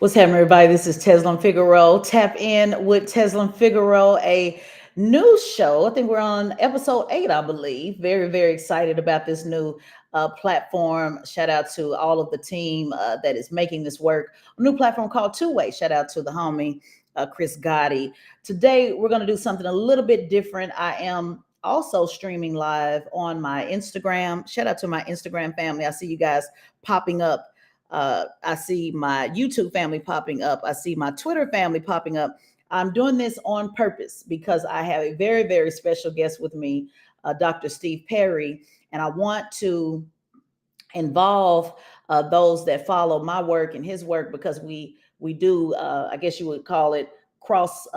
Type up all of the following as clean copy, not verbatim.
What's happening, everybody? This is Tezlyn Figaro. Tap in with Tezlyn Figaro, a new show. I think we're on episode 8, I believe. Very, very excited about this new platform. Shout out to all of the team that is making this work. A new platform called Two Way. Shout out to the homie Chris Gotti. Today, we're going to do something a little bit different. I am also streaming live on my Instagram. Shout out to my Instagram family. I see you guys popping up. I see my YouTube family popping up. I see my Twitter family popping up. I'm doing this on purpose because I have a very, very special guest with me, Dr. Steve Perry, and I want to involve those that follow my work and his work because we do, I guess you would call it cross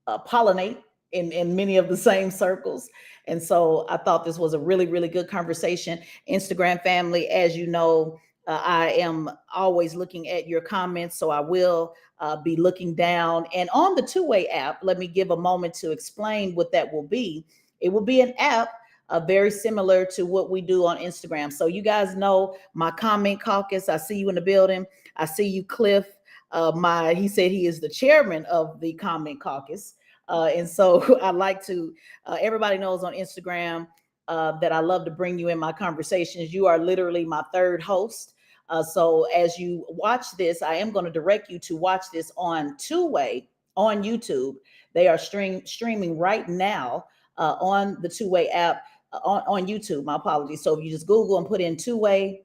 pollinate in many of the same circles. And so I thought this was a really, really good conversation. Instagram family, as you know, I am always looking at your comments, so I will be looking down. And on the Two-Way app, let me give a moment to explain what that will be. It will be an app very similar to what we do on Instagram. So you guys know my comment caucus. I see you in the building. I see you, Cliff. He said he is the chairman of the comment caucus. And so I like to, everybody knows on Instagram that I love to bring you in my conversations. You are literally my third host. So as you watch this, I am going to direct you to watch this on Two-Way on YouTube. They are streaming right now on the Two-Way app on YouTube. My apologies. So if you just Google and put in Two-Way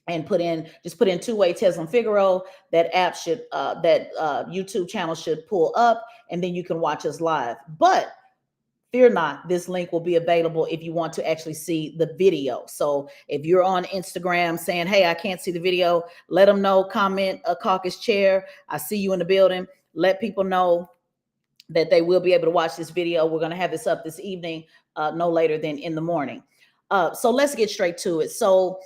and put in Two-Way Tezlyn Figaro, that app should that YouTube channel should pull up, and then you can watch us live. But fear not, this link will be available if you want to actually see the video. So if you're on Instagram saying, hey, I can't see the video, let them know, comment a caucus chair. I see you in the building. Let people know that they will be able to watch this video. We're going to have this up this evening, no later than in the morning. So let's get straight to it. So,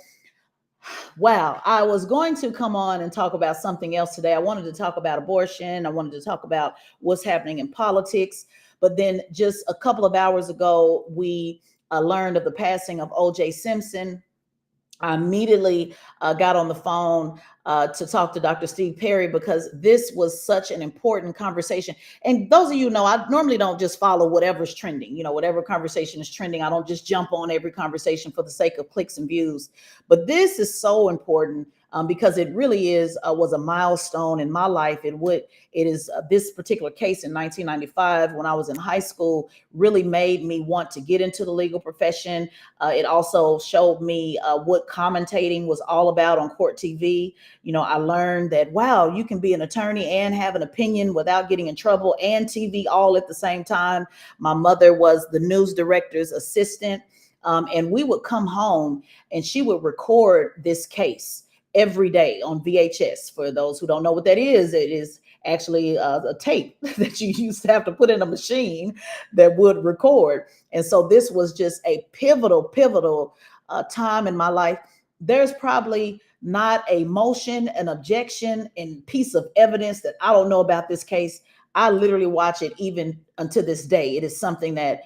wow, I was going to come on and talk about something else today. I wanted to talk about abortion. I wanted to talk about what's happening in politics. But then just a couple of hours ago, we learned of the passing of OJ Simpson. I immediately got on the phone to talk to Dr. Steve Perry because this was such an important conversation. And those of you know, I normally don't just follow whatever's trending, whatever conversation is trending. I don't just jump on every conversation for the sake of clicks and views. But this is so important because it really was a milestone in my life. This particular case in 1995 when I was in high school really made me want to get into the legal profession. It also showed me what commentating was all about on court TV. I learned that, wow, you can be an attorney and have an opinion without getting in trouble and TV all at the same time. My mother was the news director's assistant, and we would come home and she would record this case every day on VHS. For those who don't know what that is, it is actually a tape that you used to have to put in a machine that would record. And so this was just a pivotal time in my life. There's probably not a motion, an objection, and piece of evidence that I don't know about this case. I literally watch it even unto this day. It is something that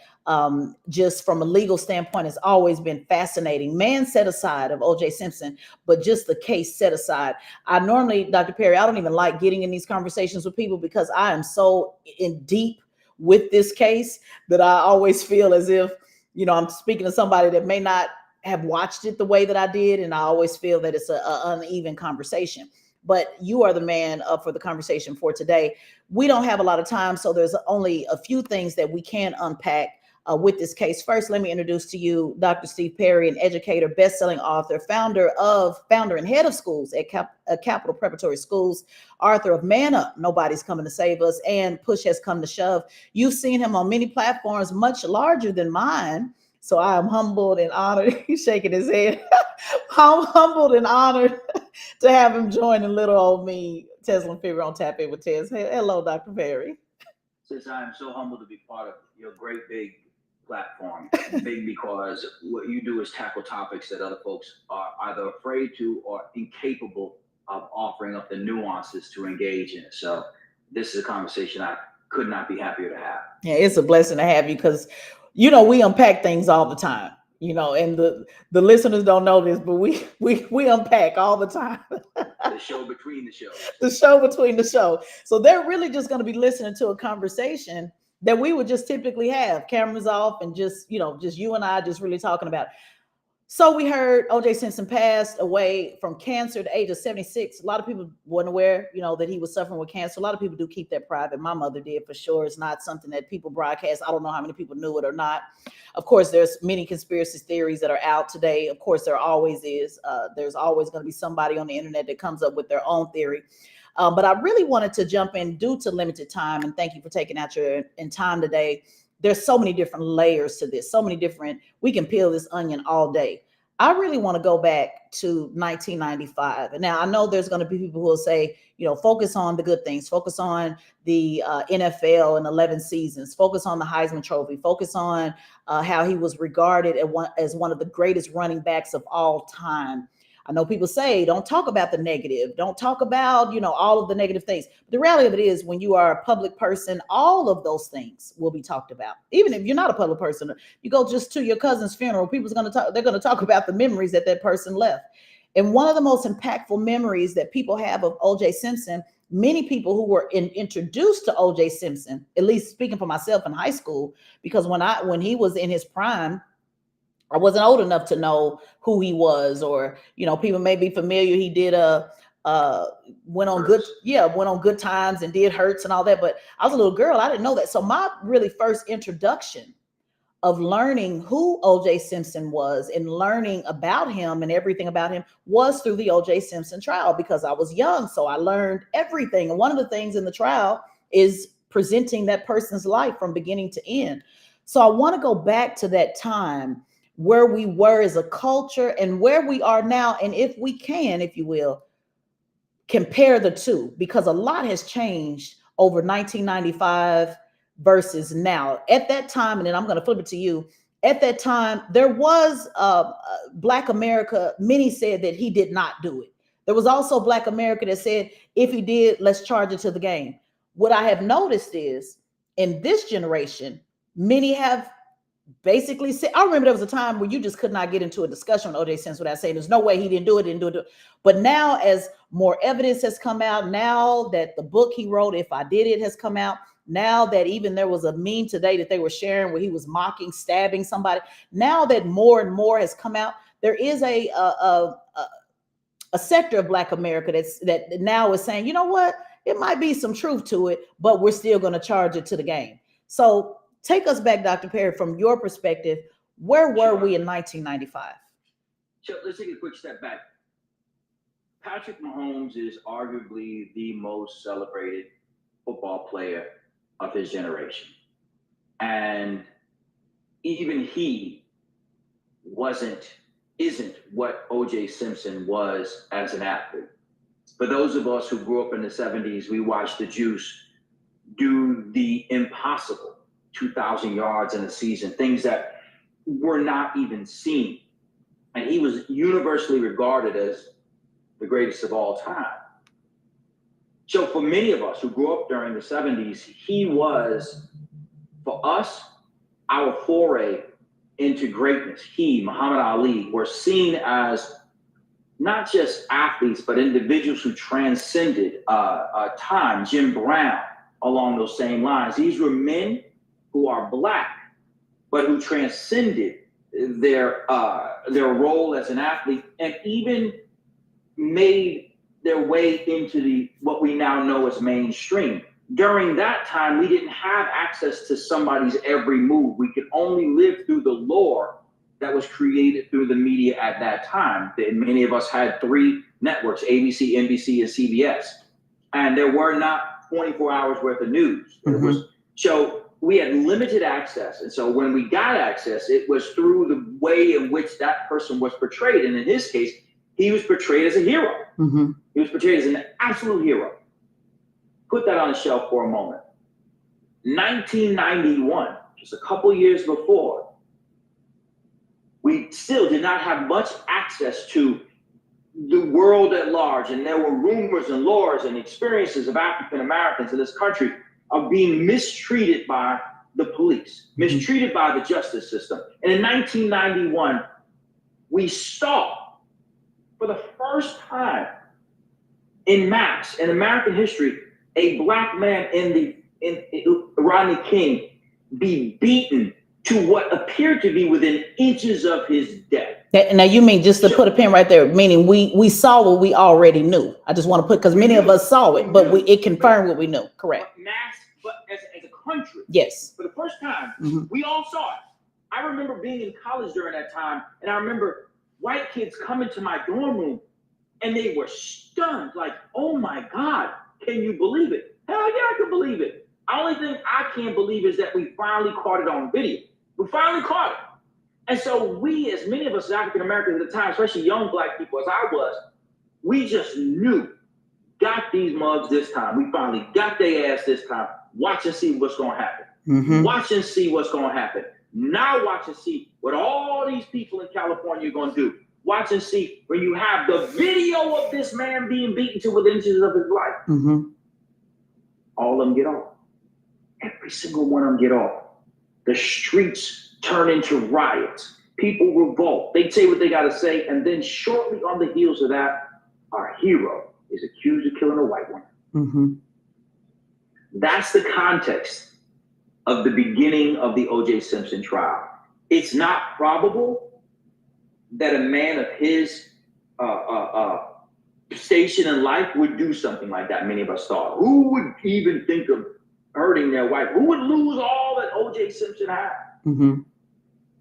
just from a legal standpoint has always been fascinating. Man set aside of OJ Simpson, but just the case set aside. I normally, Dr. Perry, I don't even like getting in these conversations with people because I am so in deep with this case that I always feel as if, I'm speaking to somebody that may not have watched it the way that I did. And I always feel that it's an uneven conversation. But you are the man up for the conversation for today. We don't have a lot of time, so there's only a few things that we can unpack with this case. First, let me introduce to you Dr. Steve Perry, an educator, best-selling author, founder and head of schools at Capital Preparatory Schools, author of Man Up, Nobody's Coming to Save Us, and Push Has Come to Shove. You've seen him on many platforms much larger than mine. So I am humbled and honored. He's shaking his head. I'm humbled and honored to have him join in little old me, Tezlyn Figaro on Tap In with Tez. Hello, Dr. Perry. Since I am so humbled to be part of your great big platform, big because what you do is tackle topics that other folks are either afraid to or incapable of offering up the nuances to engage in. So this is a conversation I could not be happier to have. Yeah, it's a blessing to have you because, we unpack things all the time, and the listeners don't know this, but we unpack all the time. The show between the shows. The show between the show. So they're really just going to be listening to a conversation that we would just typically have, cameras off, and just, just you and I just really talking about. So we heard OJ Simpson passed away from cancer at the age of 76. A lot of people weren't aware, that he was suffering with cancer. A lot of people do keep that private. My mother did, for sure. It's not something that people broadcast. I don't know how many people knew it or not. Of course, there's many conspiracy theories that are out today. Of course, there always is. There's always going to be somebody on the internet that comes up with their own theory. But I really wanted to jump in due to limited time, and thank you for taking out your time today. There's so many different layers to this, we can peel this onion all day. I really want to go back to 1995. And now I know there's going to be people who will say, focus on the good things, focus on the NFL and 11 seasons, focus on the Heisman Trophy, focus on how he was regarded as one of the greatest running backs of all time. I know people say, don't talk about the negative. Don't talk about, all of the negative things. But the reality of it is, when you are a public person, all of those things will be talked about. Even if you're not a public person, you go just to your cousin's funeral, they're going to talk about the memories that person left. And one of the most impactful memories that people have of OJ Simpson, many people who were introduced to OJ Simpson, at least speaking for myself in high school, because when he was in his prime, I wasn't old enough to know who he was, or, people may be familiar. He did went on Good Times and did Hurts and all that. But I was a little girl. I didn't know that. So my really first introduction of learning who OJ Simpson was and learning about him and everything about him was through the OJ Simpson trial, because I was young. So I learned everything. And one of the things in the trial is presenting that person's life from beginning to end. So I want to go back to that time where we were as a culture and where we are now. And if we can, if you will, compare the two, because a lot has changed over 1995 versus now. At that time, and then I'm going to flip it to you. At that time, there was Black America. Many said that he did not do it. There was also Black America that said, if he did, let's charge it to the game. What I have noticed is, in this generation, many have basically said, I remember there was a time where you just could not get into a discussion with OJ Simpson without saying there's no way he didn't do it. But now, as more evidence has come out, now that the book he wrote, If I Did It, has come out, now that even there was a meme today that they were sharing where he was mocking, stabbing somebody, now that more and more has come out, there is a sector of Black America that now is saying, you know what, it might be some truth to it, but we're still going to charge it to the game. So take us back, Dr. Perry, from your perspective. Where were we in 1995? So let's take a quick step back. Patrick Mahomes is arguably the most celebrated football player of his generation. And even he isn't what OJ Simpson was as an athlete. For those of us who grew up in the 70s, we watched the Juice do the impossible. 2,000 yards in a season, things that were not even seen. And he was universally regarded as the greatest of all time. So for many of us who grew up during the 70s, he was, for us, our foray into greatness. He, Muhammad Ali, were seen as not just athletes, but individuals who transcended time. Jim Brown, along those same lines. These were men who are Black, but who transcended their role as an athlete and even made their way into what we now know as mainstream. During that time, we didn't have access to somebody's every move. We could only live through the lore that was created through the media at that time. Many of us had 3 networks, ABC, NBC, and CBS. And there were not 24 hours worth of news. Mm-hmm. So we had limited access. And so when we got access, it was through the way in which that person was portrayed. And in his case, he was portrayed as a hero. Mm-hmm. He was portrayed as an absolute hero. Put that on the shelf for a moment. 1991, just a couple years before, we still did not have much access to the world at large. And there were rumors and lores and experiences of African Americans in this country of being mistreated by the police, mistreated by the justice system. And in 1991, we saw, for the first time, in mass in American history, a black man in Rodney King be beaten to what appeared to be within inches of his death. Now you mean, just to put a pin right there, meaning we saw what we already knew. I just want to put, because many of us saw it, but it confirmed what we knew. Correct. Mass, but as a country, yes, for the first time, we all saw it. I remember being in college during that time, and I remember white kids coming to my dorm room, and they were stunned, like, "Oh my God, can you believe it?" Hell yeah, I can believe it. The only thing I can't believe is that we finally caught it on video. We finally caught it. And so we, as many of us as African Americans at the time, especially young black people as I was, we just knew, got these mugs this time. We finally got their ass this time. Watch and see what's going to happen. Watch and see what's going to happen. Now watch and see what all these people in California are going to do. Watch and see when you have the video of this man being beaten to within inches of his life. All of them get off. Every single one of them get off. The streets turn into riots. People revolt. They say what they got to say. And then shortly on the heels of that, our hero is accused of killing a white woman. That's the context of the beginning of the OJ Simpson trial. It's not probable that a man of his station in life would do something like that. Many of us thought, who would even think of hurting their wife? Who would lose all that OJ Simpson had?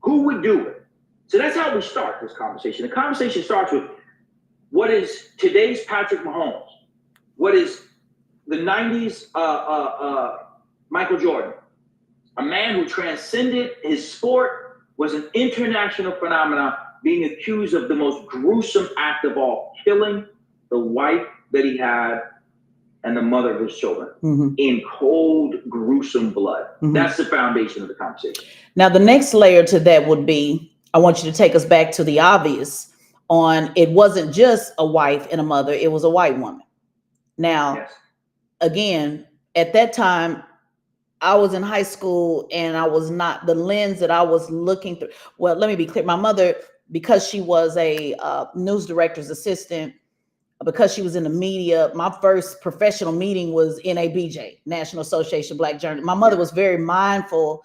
Who would do it? So that's how we start this conversation. The conversation starts with, what is today's Patrick Mahomes? What is the 90s Michael Jordan? A man who transcended his sport, was an international phenomenon, being accused of the most gruesome act of all, killing the wife that he had and the mother of his children in cold, gruesome blood. That's the foundation of the conversation. Now, the next layer to that would be, I want you to take us back to the obvious on, it wasn't just a wife and a mother, it was a white woman. Now, again, at that time, I was in high school and I was not, the lens that I was looking through. Well, let me be clear. My mother, because she was a news director's assistant, because she was in the media, my first professional meeting was NABJ, National Association of Black Journalists. My mother was very mindful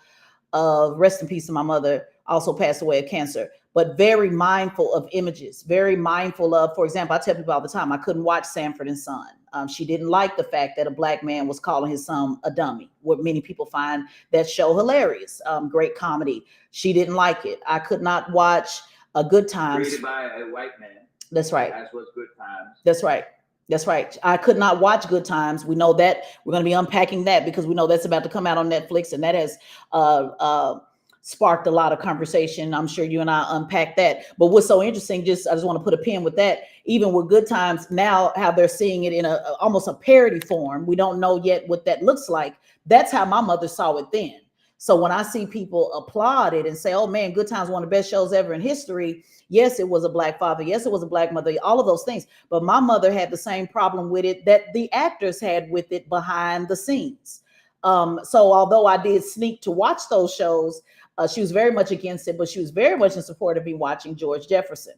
of, rest in peace to my mother, also passed away of cancer, but very mindful of images, very mindful of, for example, I tell people all the time, I couldn't watch Sanford and Son. She didn't like the fact that a black man was calling his son a dummy, what many people find that show hilarious, great comedy. She didn't like it. I could not watch a Good Times. Created by a white man. That's right. That's what's Good Times. That's right. That's right. I could not watch Good Times. We know that. We're going to be unpacking that because we know that's about to come out on Netflix, and that has sparked a lot of conversation. I'm sure you and I unpack that. But what's so interesting, I just want to put a pin with that, even with Good Times now, how they're seeing it in almost a parody form. We don't know yet what that looks like. That's how my mother saw it then. So when I see people applaud it and say, oh man, Good Times, one of the best shows ever in history. Yes, it was a black father. Yes, it was a black mother, all of those things. But my mother had the same problem with it that the actors had with it behind the scenes. So although I did sneak to watch those shows, she was very much against it, but she was very much in support of me watching George Jefferson.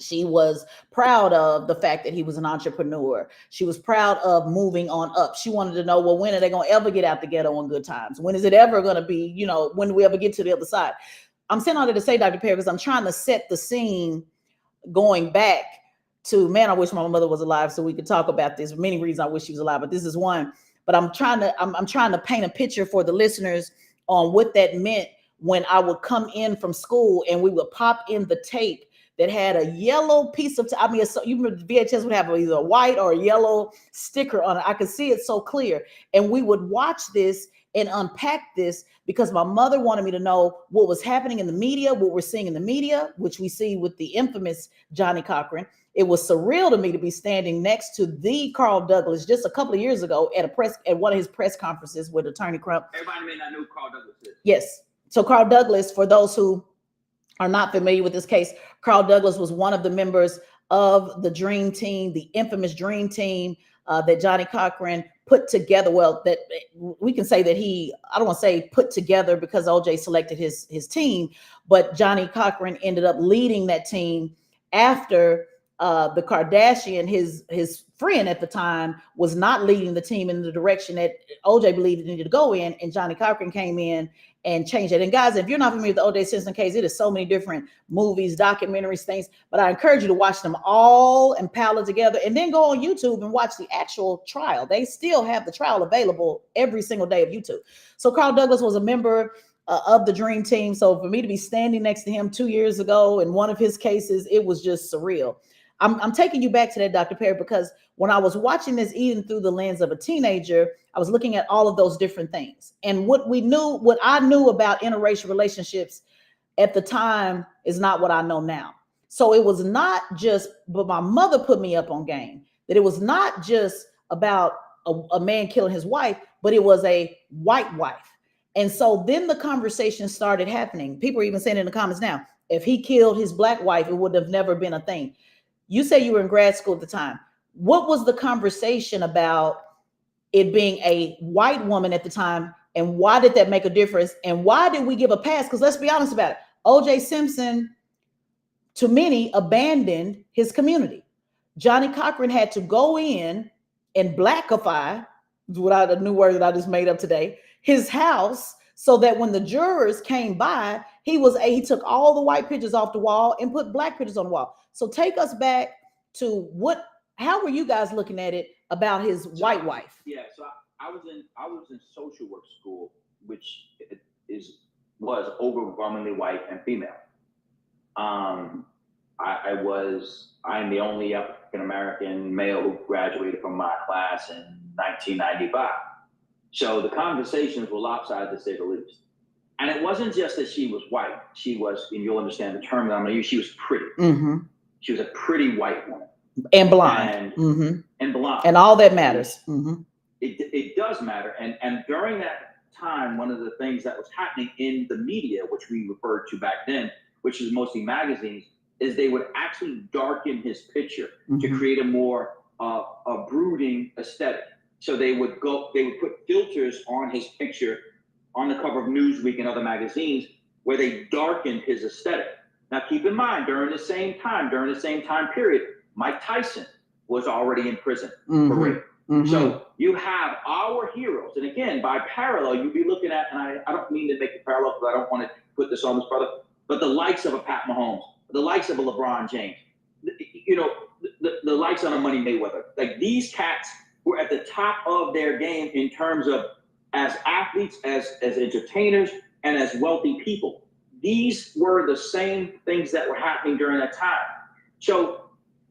She was proud of the fact that he was an entrepreneur. She was proud of moving on up. She wanted to know, well, when are they going to ever get out the ghetto on Good Times? When is it ever going to be, when do we ever get to the other side? I'm saying all that to say, Dr. Perry, because I'm trying to set the scene going back to, man, I wish my mother was alive so we could talk about this. For many reasons I wish she was alive, but this is one. But I'm trying to paint a picture for the listeners on what that meant when I would come in from school and we would pop in the tape that had a yellow piece of, you remember VHS would have either a white or a yellow sticker on it. I could see it so clear. And we would watch this and unpack this because my mother wanted me to know what was happening in the media, what we're seeing in the media, which we see with the infamous Johnnie Cochran. It was surreal to me to be standing next to the Carl Douglas just a couple of years ago at one of his press conferences with Attorney Crump. Everybody may not know who Carl Douglas is. Yes. So Carl Douglas, for those who are not familiar with this case, Carl Douglas was one of the members of the Dream Team, the infamous Dream Team that Johnnie Cochran put together. Well, that we can say that I don't want to say put together because OJ selected his team, but Johnnie Cochran ended up leading that team after the Kardashian, his friend at the time, was not leading the team in the direction that OJ believed it needed to go in, and Johnny Cochran came in and changed it. And guys, if you're not familiar with the OJ Simpson case, it is so many different movies, documentaries, things, but I encourage you to watch them all and pile it together, and then go on YouTube and watch the actual trial. They still have the trial available every single day of YouTube. So Carl Douglas was a member of the Dream Team. So for me to be standing next to him 2 years ago in one of his cases, it was just surreal. I'm taking you back to that, Dr. Perry, because when I was watching this, even through the lens of a teenager, I was looking at all of those different things. And what I knew about interracial relationships at the time is not what I know now. So it was not just, but my mother put me up on game, that it was not just about a man killing his wife, but it was a white wife. And so then the conversation started happening. People are even saying in the comments now, if he killed his black wife, it would have never been a thing. You say you were in grad school at the time. What was the conversation about it being a white woman at the time? And why did that make a difference? And why did we give a pass? Because let's be honest about it. OJ Simpson, to many, abandoned his community. Johnny Cochran had to go in and blackify, without a new word that I just made up today, his house, so that when the jurors came by, he took all the white pictures off the wall and put black pictures on the wall. So take us back to how were you guys looking at it about his white wife? Yeah, so I was in social work school, which was overwhelmingly white and female. I'm the only African American male who graduated from my class in 1995. So the conversations were lopsided, to say the least. And it wasn't just that she was white. She was, and you'll understand the term that I'm going to use, she was pretty. Mm-hmm. She was a pretty white woman. And blonde. And blonde. And all that matters. Mm-hmm. It does matter. And during that time, one of the things that was happening in the media, which we referred to back then, which is mostly magazines, is they would actually darken his picture to create a more a brooding aesthetic. So they would put filters on his picture on the cover of Newsweek and other magazines where they darkened his aesthetic. Now, keep in mind, during the same time period, Mike Tyson was already in prison for rape. So you have our heroes. And again, by parallel, you'd be looking at, and I don't mean to make a parallel because I don't want to put this on this brother, but the likes of a Pat Mahomes, the likes of a LeBron James, the likes of a Money Mayweather. Like, these cats were at the top of their game in terms of as athletes, as entertainers, and as wealthy people. These were the same things that were happening during that time. So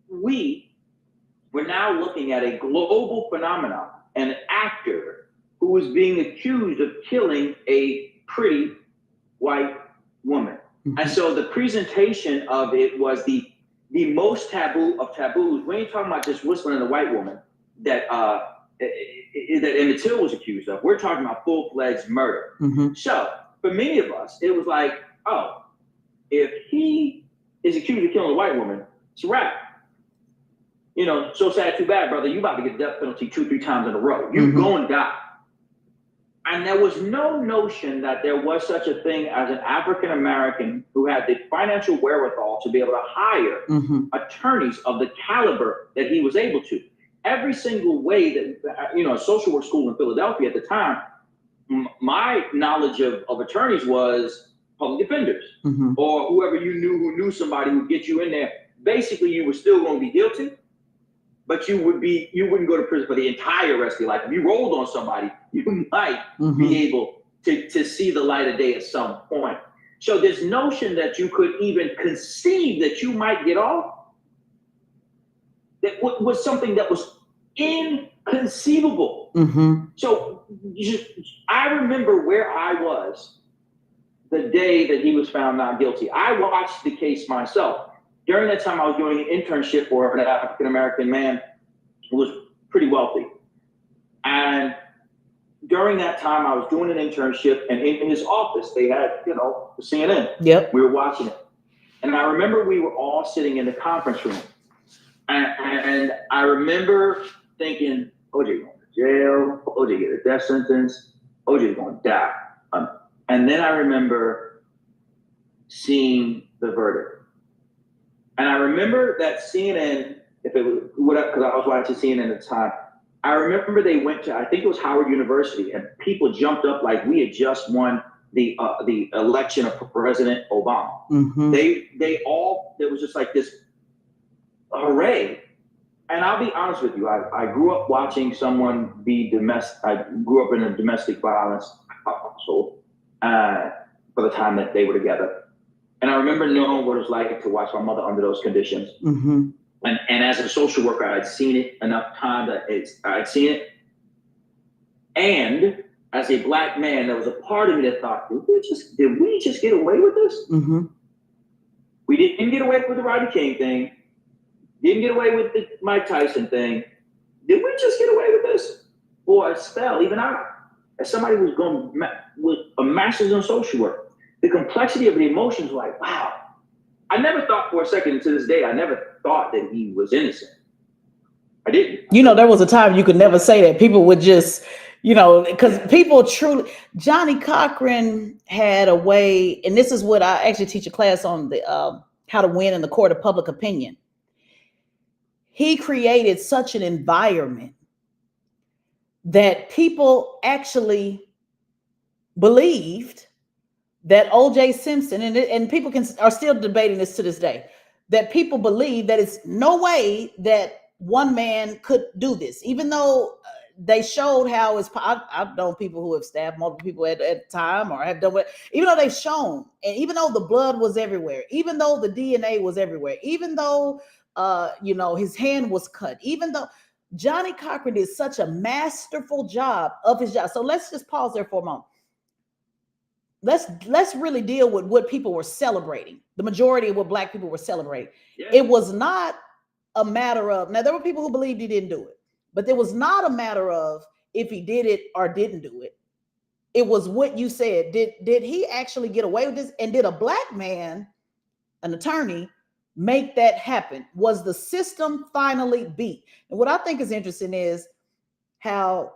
we're now looking at a global phenomenon, an actor who was being accused of killing a pretty white woman. And so the presentation of it was the most taboo of taboos. We ain't talking about just whistling at a white woman that Emmett Till was accused of. We're talking about full-fledged murder. So for many of us, it was like, oh, if he is accused of killing a white woman, it's a wrap. So sad, too bad, brother. You about to get the death penalty 2-3 times in a row. You're going to die. And there was no notion that there was such a thing as an African American who had the financial wherewithal to be able to hire attorneys of the caliber that he was able to. Every single way that, a social work school in Philadelphia at the time, my knowledge of attorneys was public defenders or whoever you knew who knew somebody who would get you in there. Basically, you were still going to be guilty, but you wouldn't go to prison for the entire rest of your life. If you rolled on somebody, you might be able to see the light of day at some point. So this notion that you could even conceive that you might get off, that was something that was inconceivable. So I remember where I was the day that he was found not guilty. I watched the case myself. During that time, I was doing an internship for an African-American man who was pretty wealthy. And during that time, I was doing an internship, and in his office, they had, the CNN. Yep. We were watching it. And I remember we were all sitting in the conference room. And I remember thinking, OJ going to jail, OJ get a death sentence, OJ going to die. And then I remember seeing the verdict. And I remember that CNN, if it was whatever, because I was watching CNN at the time. I remember they went to, I think it was Howard University, and people jumped up like we had just won the election of President Obama. Mm-hmm. There was just like this hooray. And I'll be honest with you, I grew up watching someone be domestic. I grew up in a domestic violence household for the time that they were together. And I remember knowing what it was like to watch my mother under those conditions. Mm-hmm. And as a social worker, I'd seen it enough time that I'd seen it. And as a black man, there was a part of me that thought, did we just get away with this? Mm-hmm. We didn't get away with the Rodney King thing. Didn't get away with the Mike Tyson thing. Did we just get away with this? For a spell, even I, as somebody who's going with a master's in social work, the complexity of the emotions, like, wow. I never thought for a second, to this day, I never thought that he was innocent. I didn't. You know, there was a time you could never say that. People would just, you know, because people truly, Johnny Cochran had a way, and this is what I actually teach a class on, the how to win in the court of public opinion. He created such an environment that people actually believed that OJ Simpson, and people are still debating this to this day, that people believe that it's no way that one man could do this, even though they showed how it's. I've known people who have stabbed multiple people at the time or have done what, even though they've shown, and even though the blood was everywhere, even though the DNA was everywhere, even though you know, his hand was cut, even though Johnny Cochran did such a masterful job of his job. So let's just pause there for a moment. Let's really deal with what people were celebrating. The majority of what Black people were celebrating. Yeah. It was not a matter of, now there were people who believed he didn't do it, but there was not a matter of if he did it or didn't do it. It was what you said. Did he actually get away with this? And did a Black man, an attorney, make that happen? Was the system finally beat? And what I think is interesting is how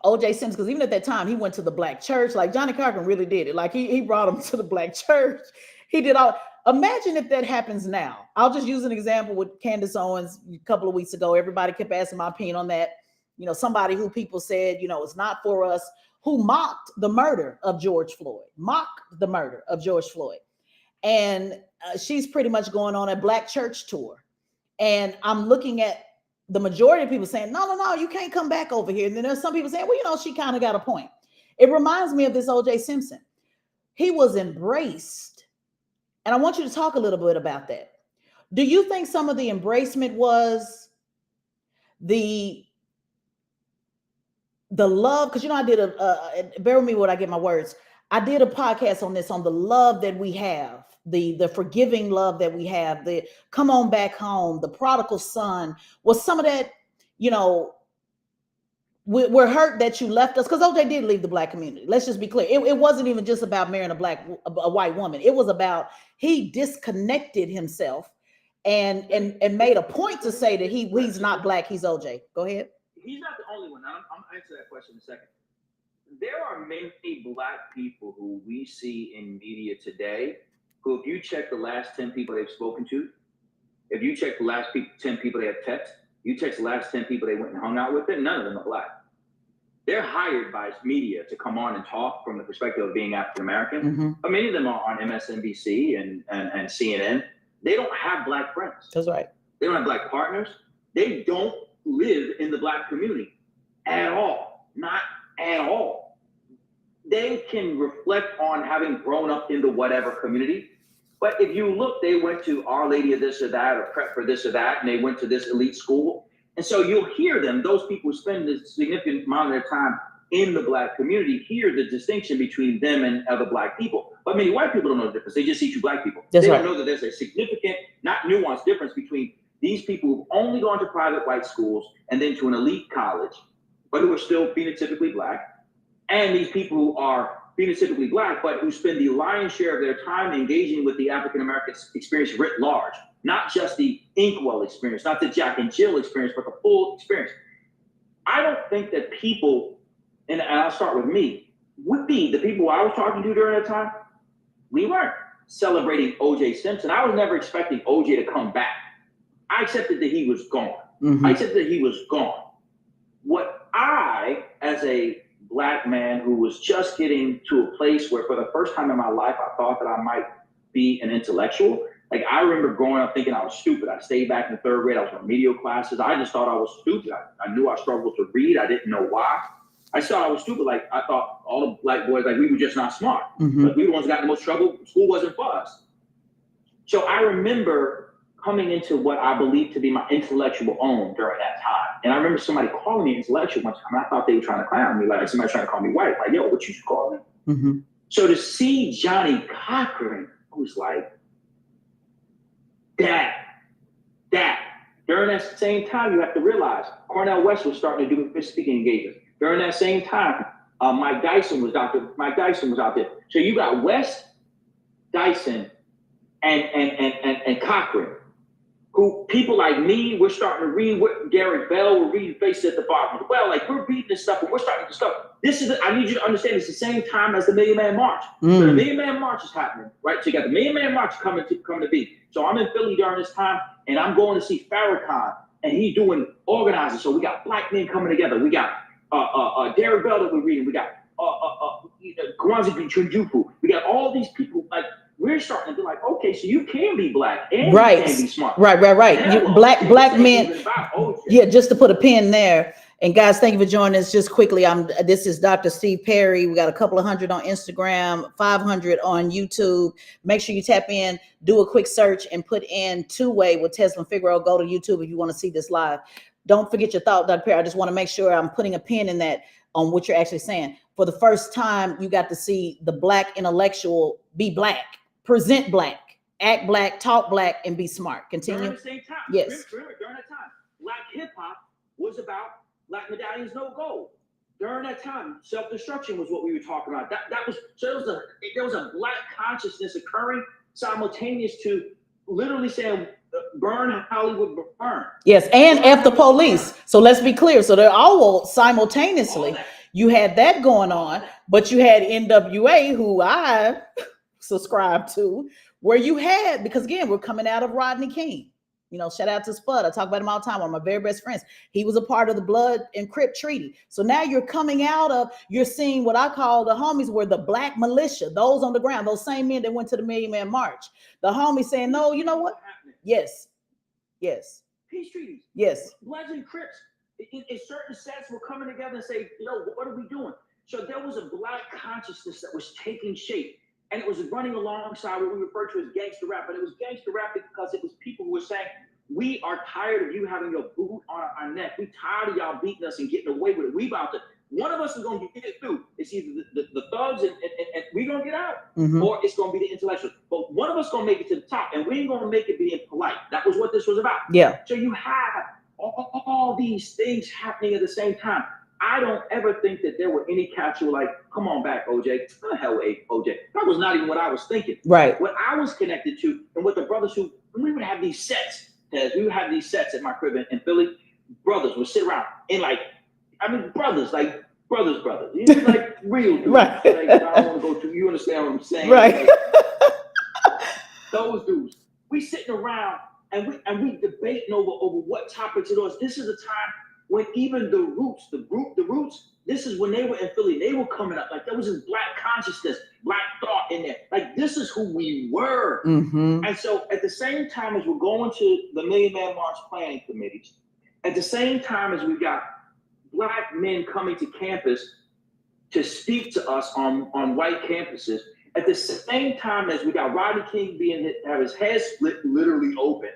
OJ Simpson, because even at that time, he went to the Black church. Like Johnny Cochran really did it. Like he brought him to the Black church. He did all. Imagine if that happens now. I'll just use an example with Candace Owens a couple of weeks ago. Everybody kept asking my opinion on that. You know, somebody who people said, you know, it's not for us, who mocked the murder of George Floyd, And she's pretty much going on a Black church tour. And I'm looking at the majority of people saying, no, you can't come back over here. And then there's some people saying, well, you know, she kind of got a point. It reminds me of this OJ Simpson. He was embraced. And I want you to talk a little bit about that. Do you think some of the embracement was the love? Because, you know, I did bear with me when I get my words. I did a podcast on this, on the love that we have, the forgiving love that we have, the come on back home, the prodigal son. Was some of that, you know, we're hurt that you left us, because OJ did leave the Black community. Let's just be clear. It wasn't even just about marrying a white woman. It was about he disconnected himself and made a point to say that he's not Black, he's OJ. Go ahead. He's not the only one. I'm answer that question in a second. There are many Black people who we see in media today who, if you check the last 10 people they've spoken to, if you check the last 10 people they have texted, you text the last 10 people they went and hung out with, and none of them are Black. They're hired by media to come on and talk from the perspective of being African American. Mm-hmm. But many of them are on MSNBC and CNN. They don't have Black friends. That's right. They don't have Black partners. They don't live in the Black community at all. Not at all. They can reflect on having grown up in the whatever community. But if you look, they went to Our Lady of this or that, or prep for this or that, and they went to this elite school. And so you'll hear them, those people who spend a significant amount of their time in the Black community, hear the distinction between them and other Black people. But many white people don't know the difference. They just see two Black people. They don't know that there's a significant, not nuanced difference between these people who've only gone to private white schools and then to an elite college, but who are still phenotypically Black, and these people who are phenotypically Black, but who spend the lion's share of their time engaging with the African American experience writ large, not just the Inkwell experience, not the Jack and Jill experience, but the full experience. I don't think that people, and I'll start with me, would be the people I was talking to during that time. We weren't. celebrating OJ Simpson. I was never expecting OJ to come back. I accepted that he was gone. I accepted that he was gone. What I, as a Black man who was just getting to a place where for the first time in my life, I thought that I might be an intellectual. Like, I remember growing up thinking I was stupid. I stayed back in the third grade. I was in remedial classes. I just thought I was stupid. I knew I struggled to read. I didn't know why. I just thought I was stupid. Like, I thought all the Black boys, like, we were just not smart. Like, we were the ones who got in the most trouble. School wasn't for us. So I remember coming into what I believe to be my intellectual own during that time. And I remember somebody calling me intellectual one time, and I thought they were trying to clown me, like somebody trying to call me white. Like, yo, what you call me? So to see Johnny Cochran, I was like, that. During that same time, you have to realize Cornell West was starting to do speaking engagements. During that same time, Mike Dyson was out there. So you got West, Dyson, and Cochran, who people like me, we're starting to read what Garrett Bell, we're reading Faces at the Bottom of the Well, like we're reading this stuff and we're starting to discover. I need you to understand it's the same time as the Million Man March. So the Million Man March is happening, right? So you got the Million Man March coming to be. So I'm in Philly during this time and I'm going to see Farrakhan and he's doing organizing. So we got Black men coming together. We got Derek Bell that we're reading. We got Kwanzaa Chunjufu. We got all these people like we're starting to be like, okay, so you can be Black and you can be smart. Right. Black men. Yeah, just to put a pin there. And guys, thank you for joining us. Just quickly, this is Dr. Steve Perry. We got a couple of hundred on Instagram, 500 on YouTube. Make sure you tap in, do a quick search, and put in Two-Way with Tezlyn Figaro. Go to YouTube if you want to see this live. Don't forget your thought, Dr. Perry. I just want to make sure I'm putting a pin in that on what you're actually saying. For the first time, you got to see the Black intellectual be Black, present Black, act Black, talk Black, and be smart. Continue. During the same time. Yes. Remember, during that time, Black hip hop was about Black medallions, no gold. During that time, self-destruction was what we were talking about. There was a Black consciousness occurring simultaneous to literally saying, burn Hollywood, burn. Yes, and F the police. So let's be clear. So they're all simultaneously. You had that going on, but you had NWA, who I subscribe to, where you had, because again, we're coming out of Rodney King. You know, shout out to Spud. I talk about him all the time. One of my very best friends. He was a part of the Blood and Crip Treaty. So now you're coming out of, you're seeing what I call the homies were the Black militia, those on the ground, those same men that went to the Million Man March. The homies saying, no, you know what? Yes. Peace treaties. Yes. Bloods and Crips, in certain sets, were coming together and say, what are we doing? So there was a Black consciousness that was taking shape. And it was running alongside what we refer to as gangster rap. But it was gangster rap because it was people who were saying, we are tired of you having your boot on our neck. We tired of y'all beating us and getting away with it. We about to, one of us is going to get it through. It's either the thugs and we're going to get out, or it's going to be the intellectuals. But one of us going to make it to the top, and we ain't going to make it being polite. That was what this was about. Yeah. So you have all these things happening at the same time. I don't ever think that there were any cats who were like, come on back, OJ. What the hell, OJ? That was not even what I was thinking. Right. What I was connected to, and what the brothers who, we would have these sets, we would have these sets at my crib in Philly. Brothers would sit around and brothers. You know, like real dudes. Right. Like, I don't want to go to, you understand what I'm saying? Right. Like, those dudes. We sitting around and we debating over what topics it was. This is a time when even the Roots, this is when they were in Philly, they were coming up. Like there was this Black consciousness, Black thought in there. Like this is who we were. And so at the same time as we're going to the Million Man March planning committees, at the same time as we got Black men coming to campus to speak to us on white campuses, at the same time as we got Rodney King have his head split literally open,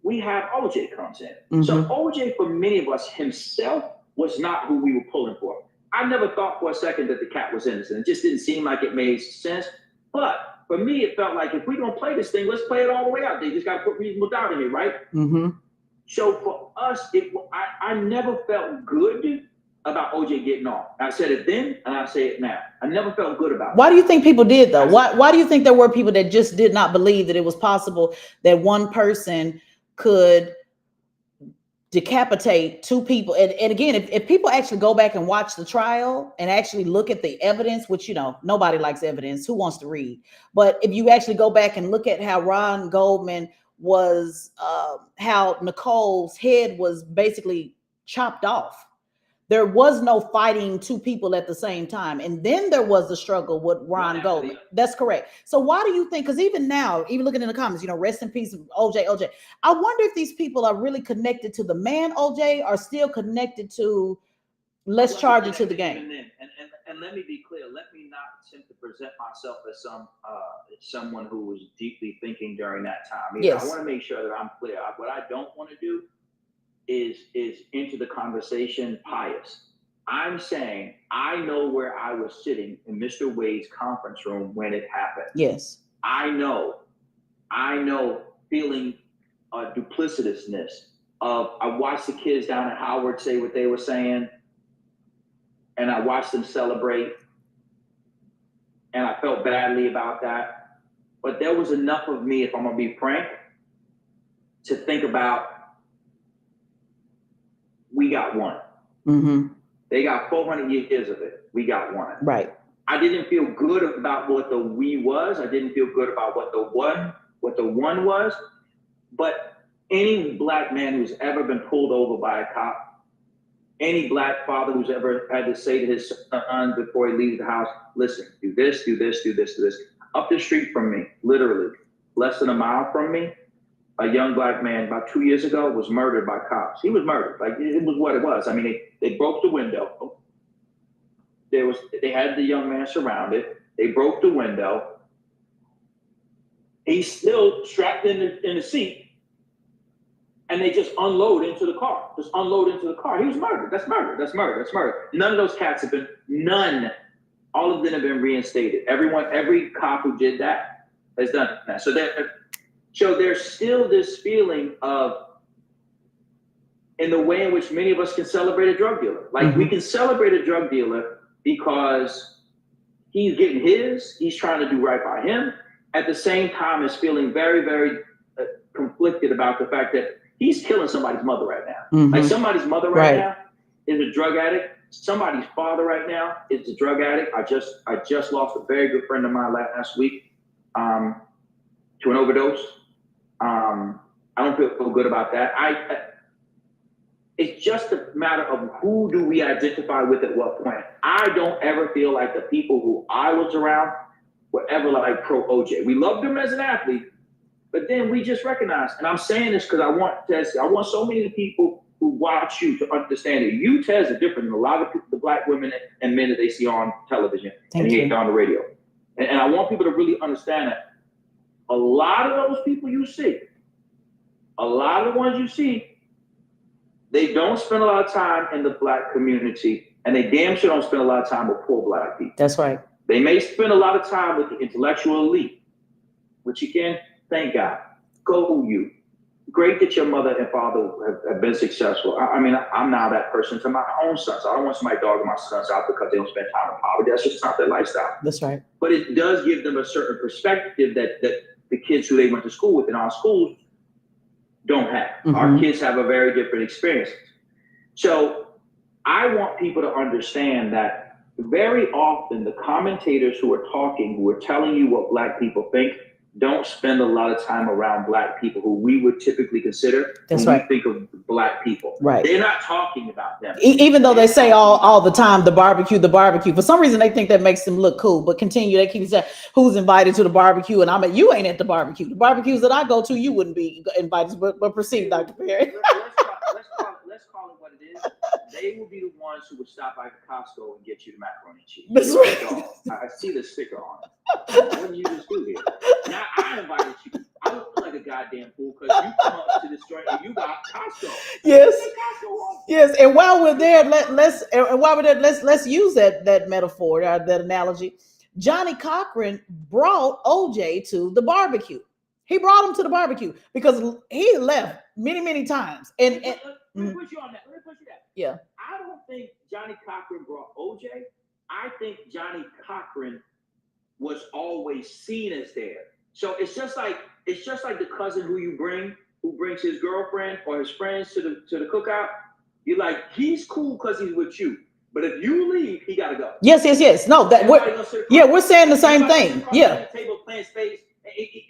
we have OJ comes in. So OJ, for many of us, himself was not who we were pulling for. I never thought for a second that the cat was innocent. It just didn't seem like it made sense. But for me, it felt like if we're going to play this thing, let's play it all the way out. They just got to put reasonable doubt in it, right? So for us, I never felt good about OJ getting off. I said it then, and I say it now. I never felt good about it. Why do you think people did, though? Why do you think there were people that just did not believe that it was possible that one person could decapitate two people. And again, if people actually go back and watch the trial and actually look at the evidence, which, nobody likes evidence, who wants to read? But if you actually go back and look at how Ron Goldman was, how Nicole's head was basically chopped off. There was no fighting two people at the same time. And then there was the struggle with Ron Goldman. That's correct. So why do you think, because even now, even looking in the comments, rest in peace, OJ. I wonder if these people are really connected to the man, OJ, or still connected to, let's charge it to the game. And let me be clear. Let me not attempt to present myself as someone who was deeply thinking during that time. Yes. I want to make sure that I'm clear. What I don't want to do is into the conversation pious. I'm saying I know where I was sitting in Mr. Wade's conference room when it happened. Yes. I know feeling duplicitousness of, I watched the kids down at Howard say what they were saying, and I watched them celebrate, and I felt badly about that. But there was enough of me, if I'm gonna be frank, to think about, we got one. Mm-hmm. They got 400 years of it. We got one. Right. I didn't feel good about what the we was. I didn't feel good about what the one was. But any black man who's ever been pulled over by a cop, any black father who's ever had to say to his son before he leaves the house, listen, do this, do this, do this, do this. Up the street from me, literally, less than a mile from me, a young black man about 2 years ago was murdered by cops. He was murdered. Like, it was what it was. I mean, they broke the window. They had the young man surrounded. They broke the window. He's still strapped in the seat, and they just unload into the car. Just unload into the car. He was murdered. That's murder. That's murder. That's murder. None of those cats have been. None. All of them have been reinstated. Every cop who did that has done that. So there's still this feeling of, in the way in which many of us can celebrate a drug dealer. Like, we can celebrate a drug dealer because he's getting he's trying to do right by him. At the same time, is feeling very, very conflicted about the fact that he's killing somebody's mother right now. Mm-hmm. Like, somebody's mother right now is a drug addict. Somebody's father right now is a drug addict. I just lost a very good friend of mine last week to an overdose. I don't feel good about that. It's just a matter of who do we identify with at what point. I don't ever feel like the people who I was around were ever like pro OJ. We loved him as an athlete, but then we just recognized, and I'm saying this because I want so many people who watch you to understand that you, Tez, are different than a lot of people, the black women and men that they see on television and hear on the radio. And I want people to really understand that a lot of those people you see, a lot of the ones you see, they don't spend a lot of time in the black community, and they damn sure don't spend a lot of time with poor black people. That's right. They may spend a lot of time with the intellectual elite, which again, thank God. Go you. Great that your mother and father have been successful. I mean, I'm now that person to my own sons. I don't want somebody dogging my sons out because they don't spend time in poverty. That's just not their lifestyle. That's right. But it does give them a certain perspective that the kids who they went to school with in our schools don't have. Mm-hmm. Our kids have a very different experience. So I want people to understand that very often the commentators who are talking, who are telling you what black people think, don't spend a lot of time around black people who we would typically consider when we think of black people. Right. They're not talking about them. Even though they say all the time, the barbecue. For some reason, they think that makes them look cool. But continue. They keep saying, who's invited to the barbecue? And you ain't at the barbecue. The barbecues that I go to, you wouldn't be invited. But proceed, Dr. Perry. Let's call it what it is. They will be the ones who would stop by Costco and get you the macaroni and cheese. That's right. I see the sticker on it. What did you just do here? Now I invited you. I look like a goddamn fool because you come up to this joint and you got Costco. Yes. Yes. And while we're there, let's use that metaphor, that analogy. Johnny Cochran brought OJ to the barbecue. He brought him to the barbecue because he left many times. And let me put you on that. Let me put you that. Yeah. I don't think Johnny Cochran brought OJ. I think Johnny Cochran was always seen as there. So it's just like the cousin who you bring who brings his girlfriend or his friends to the cookout, you're like, he's cool because he's with you. But if you leave, he gotta go. Yes. No, that we're saying the same thing. Yeah. The table playing space.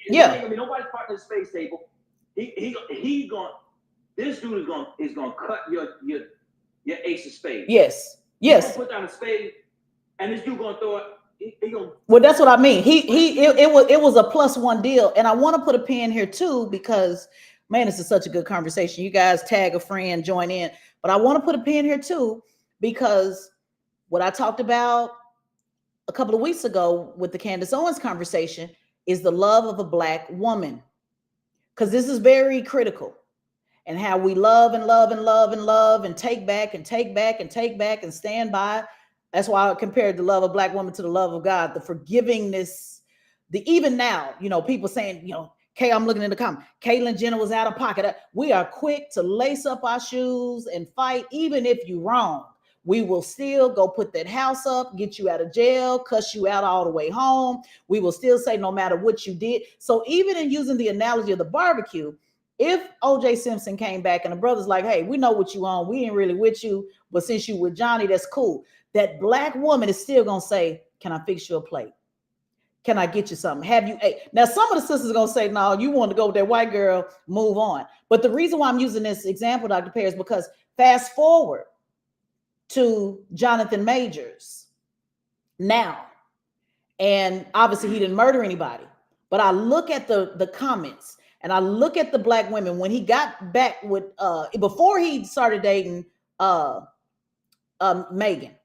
Yeah. Ain't gonna be nobody's part of the space table. He going. This dude is gonna cut your ace of spades. Yes. He gonna put down a spade, and this dude gonna throw it. He gonna. Well, that's what I mean. It was a +1 deal, and I want to put a pin here too because man, this is such a good conversation. You guys tag a friend, join in, but I want to put a pin here too because what I talked about a couple of weeks ago with the Candace Owens conversation is the love of a Black woman, because this is very critical. And how we love and love and love and love and take back and take back and take back and stand by. That's why I compared the love of Black woman to the love of God, the forgivingness, even now, people saying, Kay, I'm looking in the comment, Caitlyn Jenner was out of pocket. We are quick to lace up our shoes and fight, even if you're wrong. We will still go put that house up, get you out of jail, cuss you out all the way home. We will still say no matter what you did. So even in using the analogy of the barbecue, if OJ Simpson came back and the brother's like, hey, we know what you on. We ain't really with you, but since you with Johnny, that's cool. That Black woman is still going to say, can I fix you a plate? Can I get you something? Have you ate? Now, some of the sisters are going to say, no, you want to go with that white girl, move on. But the reason why I'm using this example, Dr. Perry, is because fast forward to Jonathan Majors now. And obviously he didn't murder anybody. But I look at the comments. And I look at the Black women when he got back with before he started dating Megan.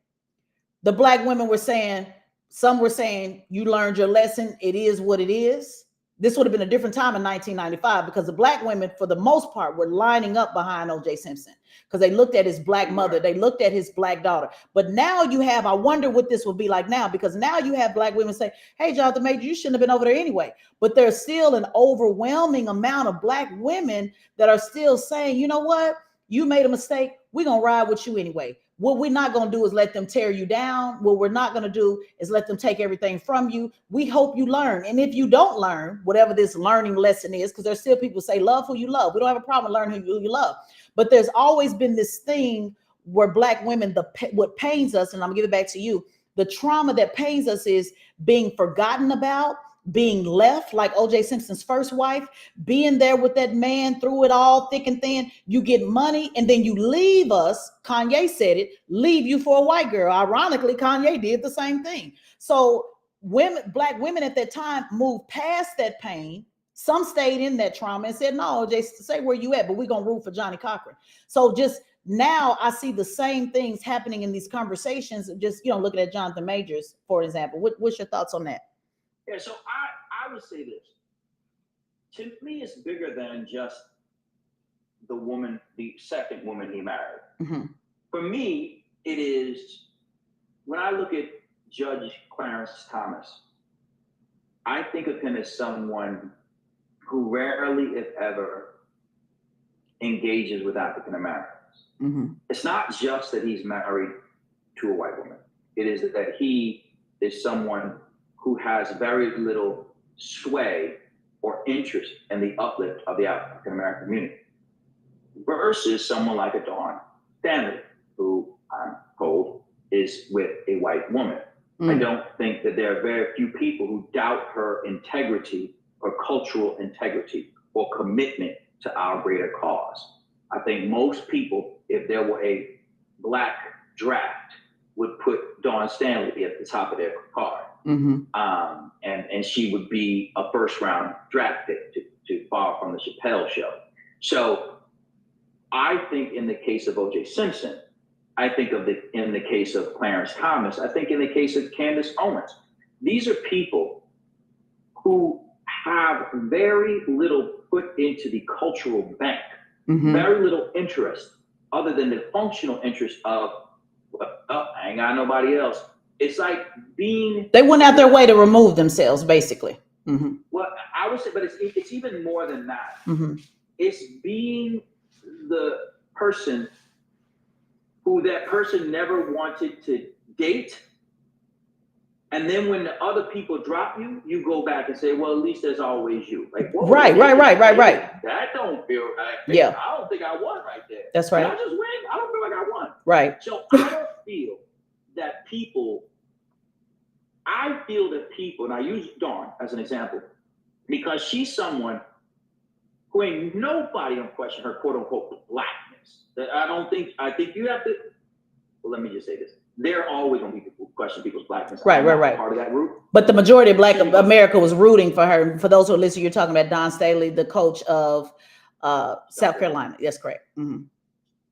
The Black women were saying, some were saying, you learned your lesson. It is what it is. This would have been a different time in 1995 because the Black women, for the most part, were lining up behind OJ Simpson because they looked at his Black mother. They looked at his Black daughter. But now you have, I wonder what this will be like now, because now you have Black women say, hey, Jonathan Major, you shouldn't have been over there anyway. But there's still an overwhelming amount of Black women that are still saying, you know what? You made a mistake. We're going to ride with you anyway. What we're not going to do is let them tear you down. What we're not going to do is let them take everything from you. We hope you learn. And if you don't learn, whatever this learning lesson is, because there's still people say, love who you love. We don't have a problem learning who you love. But there's always been this thing where Black women, what pains us, and I'm going to give it back to you, the trauma that pains us is being forgotten about, being left, like OJ Simpson's first wife, being there with that man through it all, thick and thin. You get money and then you leave us. Kanye said it, leave you for a white girl. Ironically, Kanye did the same thing. So Black women at that time moved past that pain. Some stayed in that trauma and said, no, OJ, say where you at, but we're going to root for Johnny Cochran. So just now I see the same things happening in these conversations. Just, looking at Jonathan Majors, for example. What's your thoughts on that? Yeah, so I would say this. To me, it's bigger than just the second woman he married. Mm-hmm. For me, it is, when I look at Judge Clarence Thomas, I think of him as someone who rarely, if ever, engages with African Americans. Mm-hmm. It's not just that he's married to a white woman. It is that he is someone who has very little sway or interest in the uplift of the African American community, versus someone like a Dawn Stanley, who I'm told is with a white woman. I don't think that there are very few people who doubt her integrity or cultural integrity or commitment to our greater cause. I think most people, if there were a Black draft, would put Dawn Stanley at the top of their card. Mm-hmm. And she would be a first round draft pick to borrow from the Chappelle Show. So I think in the case of OJ Simpson, I think in the case of Clarence Thomas, I think in the case of Candace Owens, these are people who have very little put into the cultural bank, mm-hmm. very little interest other than the functional interest of, I ain't got nobody else. It's like they went out their way to remove themselves, basically. Mm-hmm. Well, I would say, but it's even more than that. Mm-hmm. It's being the person who that person never wanted to date, And then when the other people drop you, you go back and say, well, at least there's always you. Like, whoa, right. That don't feel right. Yeah. I don't think I won right there. That's right. Did I just win? I don't feel like I won. Right. So I don't feel that people, and I use Dawn as an example, because she's someone who ain't nobody gonna question her quote unquote blackness. I think you have to, well, let me just say this. There are always going to be people who question people's blackness. Right. Part of that group. But the majority of Black America was rooting for her. For those who are listening, you're talking about Don Staley, the coach of South Carolina. That's correct. Mm-hmm.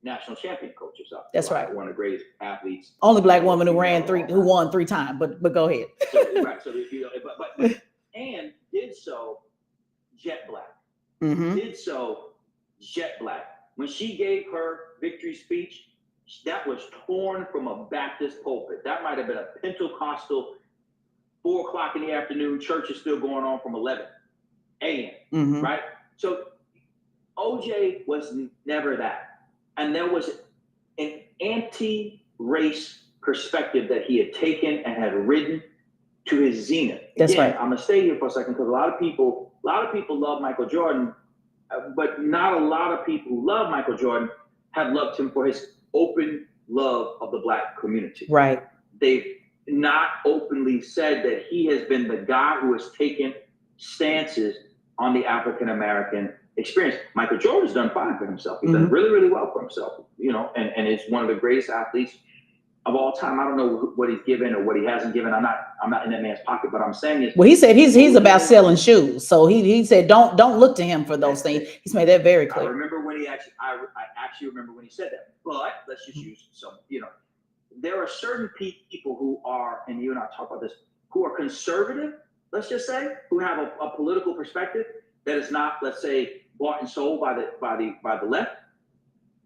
National champion coach of South Carolina. That's right. One of the greatest athletes. Only Black woman who won 3 times. But go ahead. Right. So but and did so jet black. Mm-hmm. Did so jet black. When she gave her victory speech, that was torn from a Baptist pulpit. That might have been a Pentecostal 4 o'clock in the afternoon. Church is still going on from 11 a.m. Mm-hmm. Right? So OJ was never that. And there was an anti-race perspective that he had taken and had ridden to his zenith. That's right. I'm gonna stay here for a second because a lot of people love Michael Jordan, but not a lot of people who love Michael Jordan have loved him for his open love of the Black community. Right. They've not openly said that he has been the guy who has taken stances on the African American experience. Michael Jordan's done fine for himself. He's done really, really well for himself, and is one of the greatest athletes of all time. I don't know what he's given or what he hasn't given. I'm not in that man's pocket, but I'm saying is, well, he said he's about selling shoes. So he said don't look to him for those things. He's made that very clear. I remember when I actually remember when he said that. But let's just use some, there are certain people who are, and you and I talk about this, who are conservative, let's just say, who have a political perspective that is not, let's say, bought and sold by the left.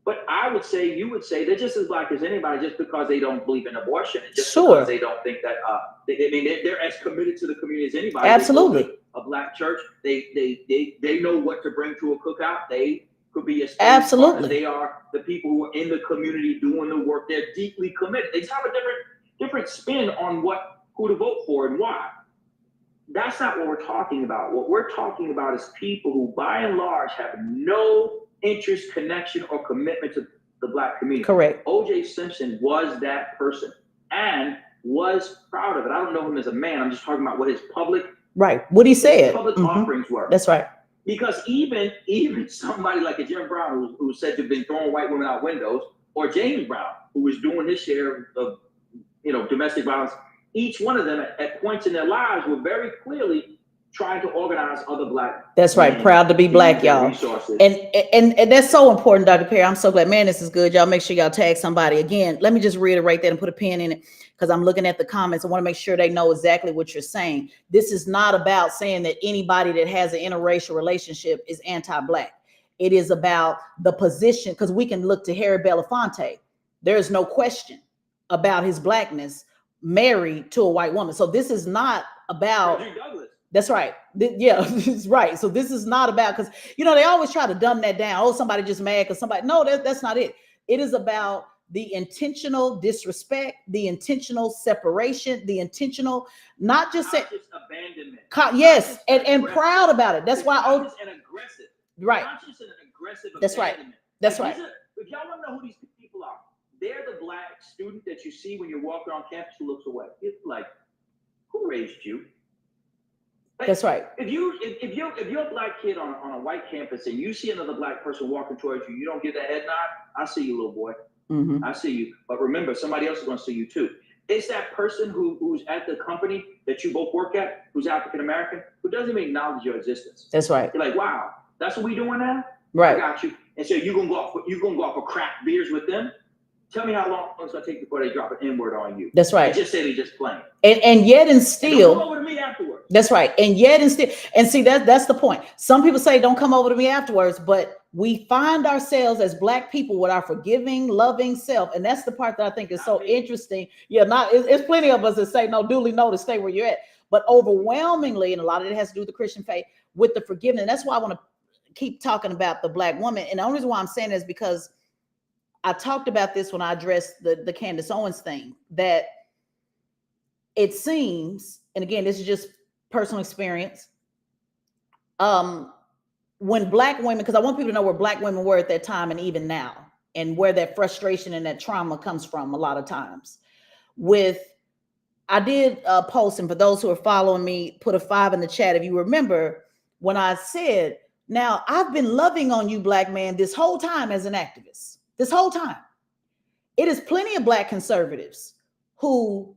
But you would say they're just as Black as anybody, just because they don't believe in abortion, and just because they don't think that they're as committed to the community as anybody. Absolutely. A Black church, they know what to bring to a cookout. They could be as absolutely. They are the people who are in the community doing the work. They're deeply committed. They just have a different spin on who to vote for and why. That's not what we're talking about. What we're talking about is people who, by and large, have no interest, connection, or commitment to the Black community. Correct. OJ Simpson was that person and was proud of it. I don't know him as a man. I'm just talking about what his public what he said. Public offerings were. That's right. Because even somebody like a Jim Brown who said to have been throwing white women out windows, or James Brown, who was doing his share of domestic violence, each one of them at points in their lives were very clearly trying to organize other Black. That's right. Proud to be Black, y'all. And that's so important, Dr. Perry. I'm so glad. Man, this is good. Y'all make sure y'all tag somebody. Again, let me just reiterate that and put a pin in it, because I'm looking at the comments. I want to make sure they know exactly what you're saying. This is not about saying that anybody that has an interracial relationship is anti-Black. It is about the position, because we can look to Harry Belafonte. There is no question about his Blackness, married to a white woman. So this is not about. That's right. Yeah, it's right. So this is not about, because they always try to dumb that down. Oh, somebody just mad because somebody. No, that's not it. It is about the intentional disrespect, the intentional separation, the intentional, not just abandonment. Yes, and proud about it. That's why. And aggressive. Right. Conscious and aggressive. That's right. That's right. If y'all want to know who these people are, they're the Black student that you see when you're walking on campus who looks away. It's like, who raised you? That's right. If you're a Black kid on a white campus and you see another Black person walking towards you, you don't give that head nod. I see you, little boy. Mm-hmm. I see you. But remember, somebody else is going to see you too. It's that person who's at the company that you both work at, who's African American, who doesn't even acknowledge your existence. That's right. You're like, wow, that's what we doing now. Right. I got you. And so you're gonna go off for craft beers with them. Tell me how long it's gonna take before they drop an N-word on you. That's right. And just say they just playing. And yet and still. And don't come over to me afterwards. That's right. And yet and still. And see, that's the point. Some people say don't come over to me afterwards, but we find ourselves as Black people with our forgiving, loving self. And that's the part that I think is so interesting. Yeah, it's plenty of us that say no, duly noted, stay where you're at. But overwhelmingly, and a lot of it has to do with the Christian faith, with the forgiveness. And that's why I want to keep talking about the Black woman. And the only reason why I'm saying is because I talked about this when I addressed the Candace Owens thing, that it seems, and again, this is just personal experience, um, when black women, because I want people to know where black women were at that time and even now, and where that frustration and that trauma comes from a lot of times. With, I did a post, and for those who are following me, put a 5 in the chat if you remember when I said, now I've been loving on you, black man, this whole time as an activist, this whole time. It is plenty of black conservatives who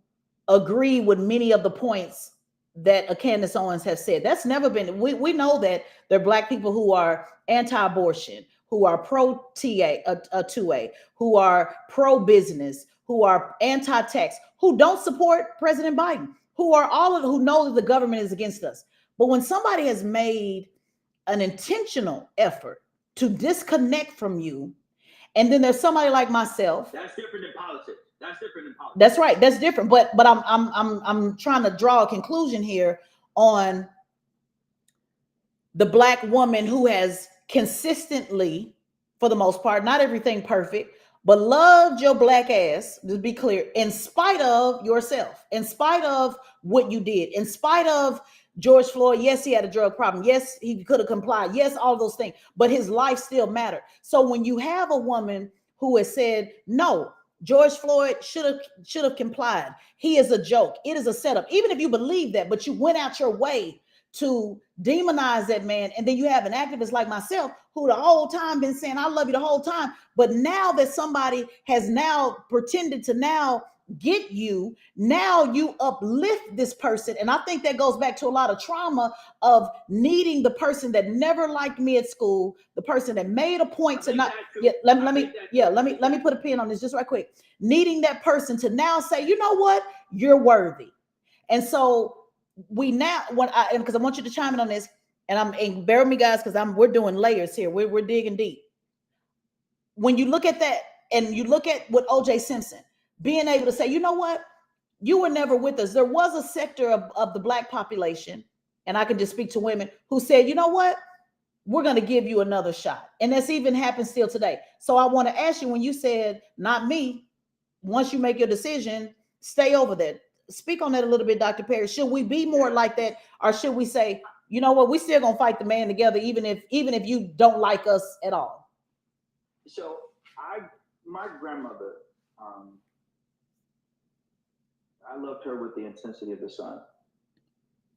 agree with many of the points that a Candace Owens has said. That's never been, we know that there are black people who are anti-abortion, who are pro-TA, 2A, who are pro-business, who are anti-tax, who don't support President Biden, who are all of, who know that the government is against us. But when somebody has made an intentional effort to disconnect from you, and then there's somebody like myself. That's different than politics. That's different than politics. That's right. That's different. But I'm trying to draw a conclusion here on the black woman who has consistently, for the most part, not everything perfect, but loved your black ass, to be clear, in spite of yourself, in spite of what you did, in spite of George Floyd. Yes, he had a drug problem. Yes, he could have complied. Yes, all those things, but his life still mattered. So when you have a woman who has said, no, George Floyd should have complied, he is a joke, it is a setup, even if you believe that, but you went out your way to demonize that man. And then you have an activist like myself who the whole time been saying, I love you the whole time. But now that somebody has now pretended to now get you, now you uplift this person. And I think that goes back to a lot of trauma of needing the person that never liked me at school, the person that made a point to not, let me put a pin on this just right quick. Needing that person to now say, you know what, you're worthy. And so we now, because I want you to chime in on this, and bear with me, guys, because we're doing layers here. We're digging deep. When you look at that, and you look at what OJ Simpson being able to say, you know what, you were never with us. There was a sector of the black population, and I can just speak to women who said, you know what, we're going to give you another shot, and that's even happened still today. So I want to ask you, when you said, not me, once you make your decision, stay over there. Speak on that a little bit, Dr. Perry. Should we be more like that, or should we say, you know what, we still gonna fight the man together, even if you don't like us at all? So my grandmother, I loved her with the intensity of the sun,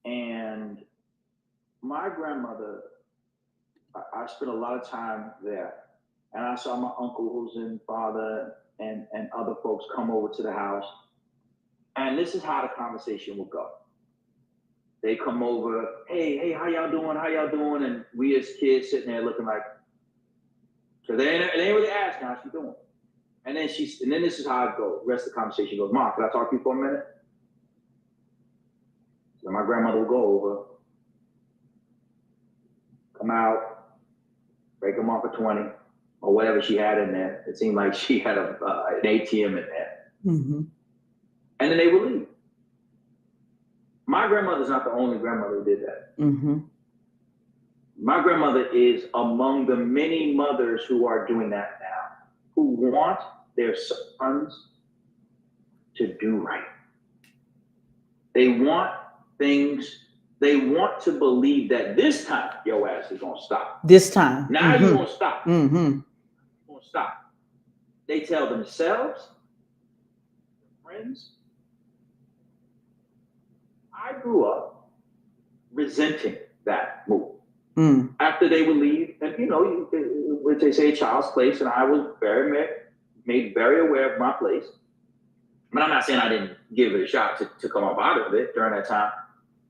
and my grandmother, I spent a lot of time there, and I saw my uncles and father and other folks come over to the house. And this is how the conversation would go. They come over, hey, how y'all doing? How y'all doing? And we as kids sitting there looking like, so they ain't really asking how she doing. And then this is how it goes. The rest of the conversation goes, Mom, can I talk to you for a minute? So my grandmother will go over, come out, break them off for 20 or whatever she had in there. It seemed like she had an ATM in there. Mm-hmm. And then they would leave. My grandmother's not the only grandmother who did that. Mm-hmm. My grandmother is among the many mothers who are doing that now, who want their sons to do right. They want things, they want to believe that this time your ass is gonna stop. This time. Now Mm-hmm. you're gonna stop. Mm-hmm. You're gonna stop. They tell themselves, friends. I grew up resenting that move. Mm. After they would leave, and what they say, child's place, and I was made very aware of my place. But I'm not saying I didn't give it a shot to come up out of it during that time.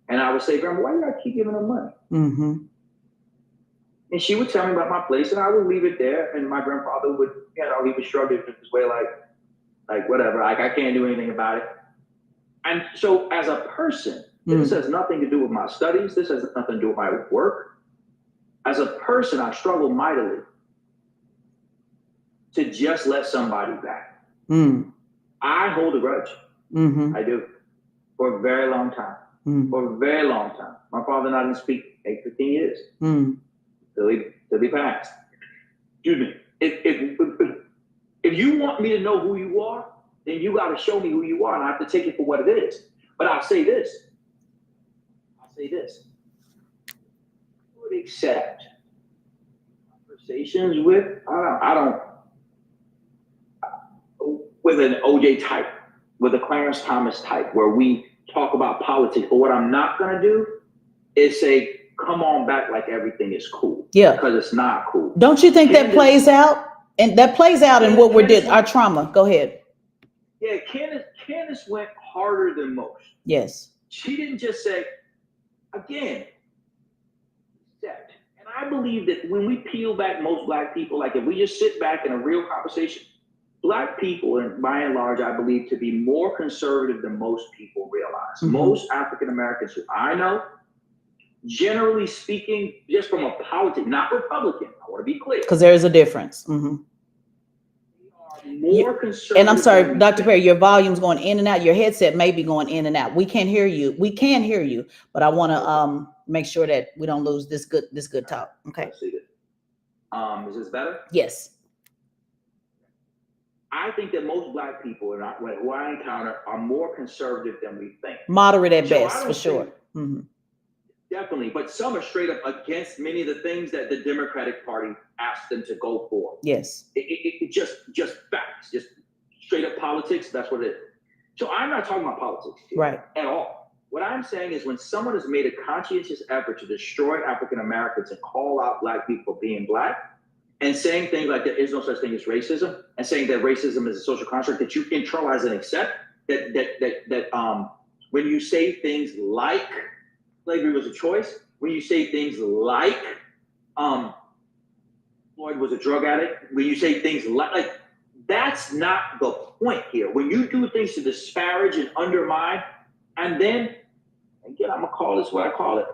And I would say, Grandma, why do I keep giving them money? Mm-hmm. And she would tell me about my place, and I would leave it there. And my grandfather would, he would shrug it his way, like whatever, like I can't do anything about it. And so as a person, this has nothing to do with my studies. This has nothing to do with my work. As a person, I struggle mightily to just let somebody back. Mm. I hold a grudge. Mm-hmm. I do. For a very long time. Mm. For a very long time. My father and I didn't speak 15 years. Mm. Till he passed. Excuse me. If you want me to know who you are, then you got to show me who you are, and I have to take it for what it is. But I'll say this. I would accept conversations with, with an OJ type, with a Clarence Thomas type, where we talk about politics. But what I'm not going to do is say, come on back like everything is cool. Yeah. Because it's not cool. Don't you think that plays out? And that plays out in what we did, our trauma. Go ahead. Yeah, Candace went harder than most. Yes. She didn't just say, again, accept. And I believe that when we peel back most Black people, like if we just sit back in a real conversation, Black people, and by and large, I believe to be more conservative than most people realize. Mm-hmm. Most African Americans who I know, generally speaking, just from a politics, not Republican, I want to be clear. Because there is a difference. Mm-hmm. More conservative. And I'm sorry, Dr. Perry, your volume's going in and out. Your headset may be going in and out. We can't hear you. We can hear you, but I want to make sure that we don't lose this good talk. Okay. Let's see this. Is this better? Yes. I think that most Black people who I encounter are more conservative than we think. Moderate at best, for sure. Mm-hmm. Definitely, but some are straight up against many of the things that the Democratic Party asked them to go for. Yes. It just facts, just straight up politics. That's what it is. So I'm not talking about politics here, right, at all. What I'm saying is when someone has made a conscientious effort to destroy African Americans and call out Black people for being Black, and saying things like there is no such thing as racism, and saying that racism is a social construct that you internalize and accept, that when you say things like slavery was a choice, when you say things like Floyd was a drug addict, when you say things like that's not the point here. When you do things to disparage and undermine, and then, again, I'm gonna call this what I call it.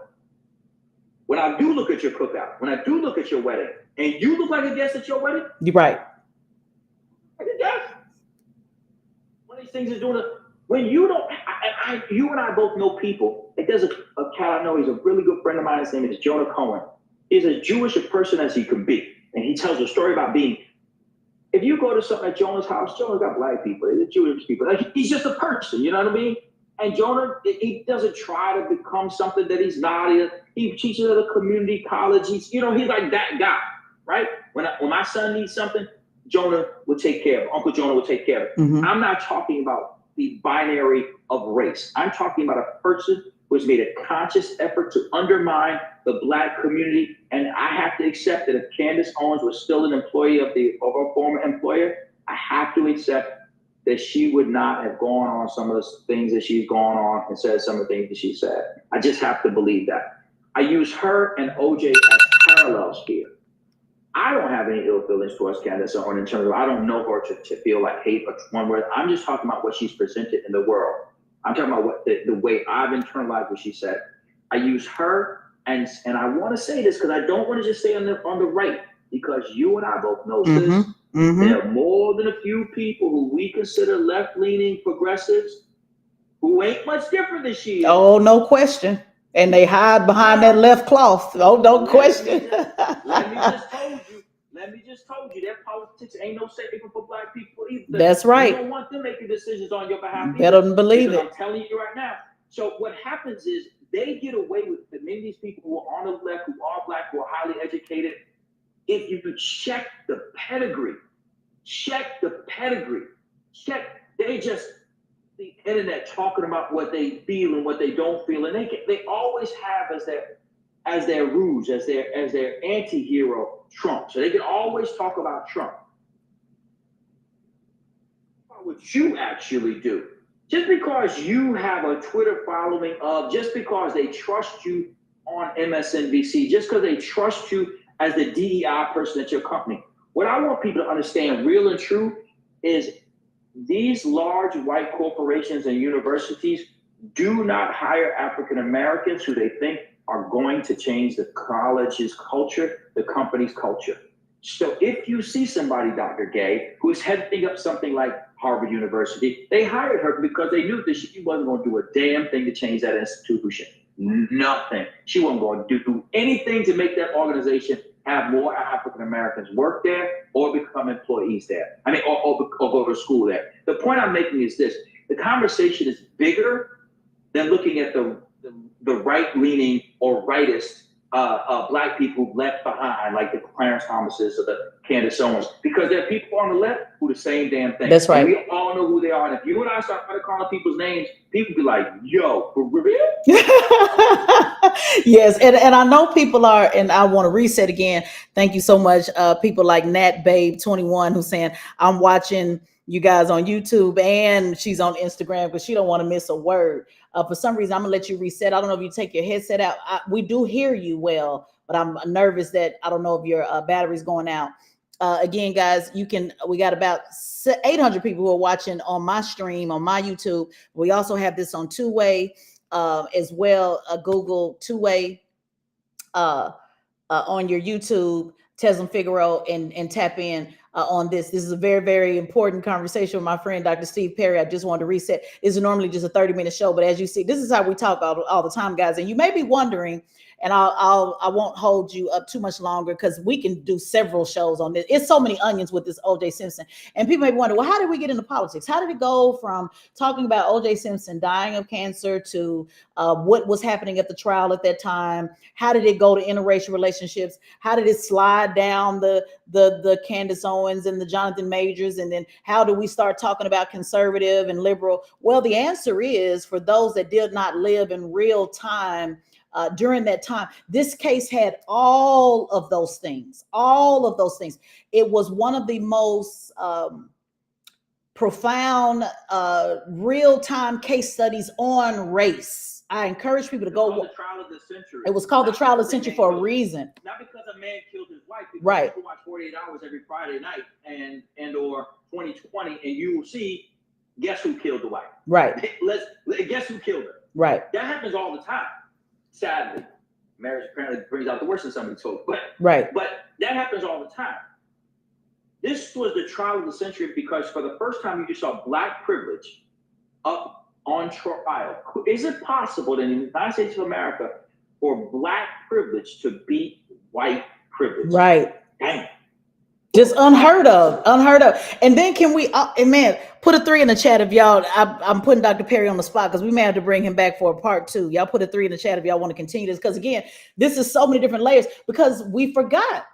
When I do look at your cookout, when I do look at your wedding, and you look like a guest at your wedding, you're right. Like a guest. One of these things is doing it. When you don't, you and I both know people. Like there's a cat I know, he's a really good friend of mine. His name is Jonah Cohen. He's as Jewish a person as he can be. And he tells a story about being, if you go to something at Jonah's house, Jonah's got Black people, they're Jewish people. Like he's just a person, you know what I mean? And Jonah, he doesn't try to become something that he's not. He teaches at a community college. He's like that guy, right? When my son needs something, Jonah will take care of it. Uncle Jonah will take care of it. Mm-hmm. I'm not talking about the binary of race. I'm talking about a person who has made a conscious effort to undermine the Black community. And I have to accept that if Candace Owens was still an employee of her former employer, I have to accept that she would not have gone on some of the things that she's gone on and said some of the things that she said. I just have to believe that. I use her and OJ as parallels here. I don't have any ill feelings towards Candace Owens in terms of, I don't know her to feel like hate or one word. I'm just talking about what she's presented in the world. I'm talking about what the way I've internalized what she said. I use her, and I want to say this because I don't want to just say on the right, because you and I both know this. Mm-hmm. There are more than a few people who we consider left-leaning progressives who ain't much different than she is. Oh, no question. And they hide behind that left cloth. Oh, don't question. Let me just told you that politics ain't no safe for Black people either. That's right. You don't want them making decisions on your behalf either. Better believe it. I'm telling you right now. So what happens is they get away with it. Many of these people who are on the left, who are Black, who are highly educated, if you could check the pedigree, they just the internet talking about what they feel and what they don't feel, and they always have as their rouge, as their anti-hero Trump. So they can always talk about Trump. What you actually do. Just because you have a Twitter following of, just because they trust you on MSNBC, just because they trust you as the DEI person at your company. What I want people to understand, real and true, is these large white corporations and universities do not hire African Americans who they think are going to change the college's culture, the company's culture. So if you see somebody, Dr. Gay, who is heading up something like Harvard University, they hired her because they knew that she wasn't going to do a damn thing to change that institution. Nothing. She wasn't going to do anything to make that organization have more African Americans work there or become employees there. I mean, or go to school there. The point I'm making is this: the conversation is bigger than looking at the right-leaning or rightist black people left behind, like the Clarence Thomases or the Candace Owens, because there are people on the left who the same damn thing. That's right. And we all know who they are. And if you and I start calling people's names, people be like, yo, for real? Yes, and I know people are, and I want to reset again. Thank you so much. People like Nat Babe 21 who's saying, I'm watching you guys on YouTube and she's on Instagram because she don't want to miss a word. For some reason, I'm gonna let you reset. I don't know if you take your headset out. We do hear you well, but I'm nervous that I don't know if your battery's going out. Again, guys, we got about 800 people who are watching on my stream on my YouTube. We also have this on two-way as well, Google two-way on your YouTube, Tezlyn Figaro, and tap in on this. This is a very, very important conversation with my friend, Dr. Steve Perry. I just wanted to reset. This is normally just a 30-minute show, but as you see, this is how we talk all the time, guys. And you may be wondering, and I won't hold you up too much longer because we can do several shows on this. It's so many onions with this OJ Simpson. And people may wonder, well, how did we get into politics? How did it go from talking about OJ Simpson dying of cancer to what was happening at the trial at that time? How did it go to interracial relationships? How did it slide down the Candace Owens and the Jonathan Majors? And then how do we start talking about conservative and liberal? Well, the answer is, for those that did not live in real time during that time, this case had all of those things. All of those things. It was one of the most profound real-time case studies on race. I encourage people to go. The trial of the century. It was called the trial of the century for a reason. Not because a man killed his wife. Because right. You can watch 48 Hours every Friday night and or 2020, and you will see, guess who killed the wife? Right. Guess who killed her? Right. That happens all the time. Sadly, marriage apparently brings out the worst in some of these folks. But right. But that happens all the time. This was the trial of the century because for the first time you just saw black privilege up on trial. Is it possible in the United States of America for black privilege to beat white privilege? Right. Damn. Just unheard of. And then can we, and man, put a 3 in the chat if y'all, I'm putting Dr. Perry on the spot because we may have to bring him back for a part 2. Y'all put a 3 in the chat if y'all want to continue this. Because again, this is so many different layers because we forgot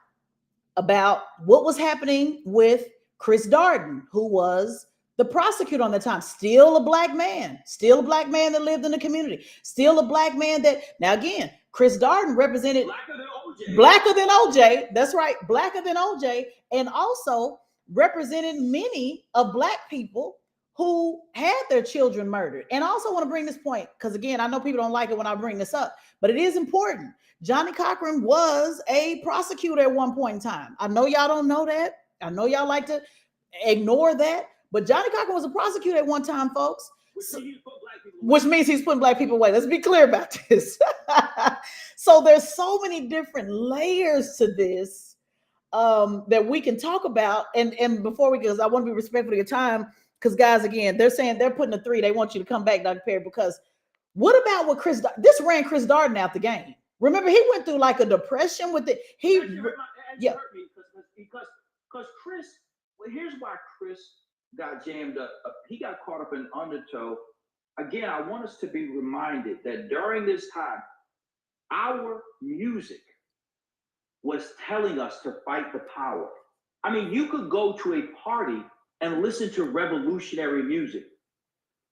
about what was happening with Chris Darden, who was the prosecutor on the time, still a black man that lived in the community, still a black man that, now again, Chris Darden represented blacker than OJ. That's right, blacker than OJ, and also represented many of black people who had their children murdered. And I also want to bring this point, because again, I know people don't like it when I bring this up, but it is important. Johnny Cochran was a prosecutor at one point in time. I know y'all don't know that. I know y'all like to ignore that, but Johnny Cochran was a prosecutor at one time, folks. Which means he's putting black people away. Let's be clear about this. So there's so many different layers to this that we can talk about. And before we go, because I want to be respectful of your time, because guys, again, they're saying they're putting a 3. They want you to come back, Dr. Perry, because what about what this ran Chris Darden out the game? Remember, he went through like a depression with it. Yeah. Because Chris, well, here's why Chris got jammed up. He got caught up in undertow. Again, I want us to be reminded that during this time, our music was telling us to fight the power. I mean, you could go to a party and listen to revolutionary music,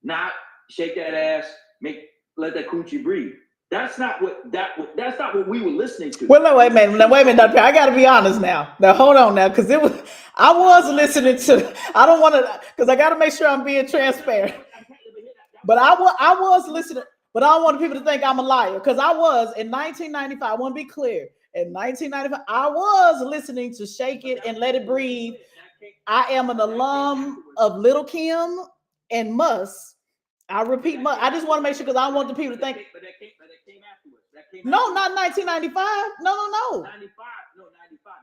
not shake that ass, let that coochie breathe. That's not what we were listening to. Well, no, wait a minute, Dr. Perry. I got to be honest now. Now, hold on now, because I was listening to. I don't want to, because I got to make sure I'm being transparent. But I was listening. But I don't want people to think I'm a liar, because I was in 1995. I want to be clear. In 1995, I was listening to "Shake It and Let It Breathe." I am an alum of Little Kim and Muss. I repeat, I just want to make sure, because I don't want the people to think. But that came afterwards. No, not 1995. No. 95.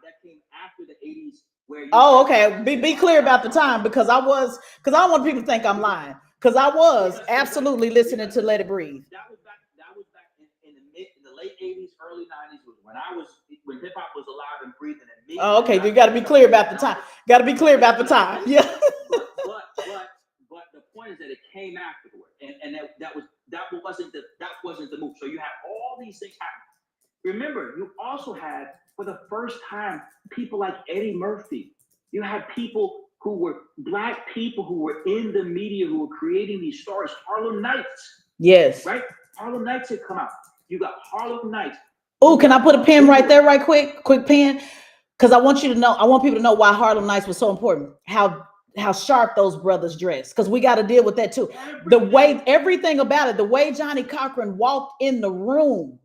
That came after the 80s. Okay. Be clear about the time, because I don't want people to think I'm lying. Because I was absolutely listening to "Let It Breathe." That was back in the late 80s, early 90s, when hip hop was alive and breathing. Oh, okay. You got to be clear about the time. Yeah. But the point is that it came afterward, and that wasn't the move. So you have all these things happening. Remember, you also had, for the first time, people like Eddie Murphy. You had people who were Black people who were in the media who were creating these stories. Harlem Nights. Yes. Right? Harlem Nights had come out. You got Harlem Nights. Oh, can I put a pin right there, right quick? Quick pin. Because I want you to know, I want people to know why Harlem Nights was so important. How sharp those brothers dressed. Because we got to deal with that too. The way, everything about it, the way Johnny Cochran walked in the room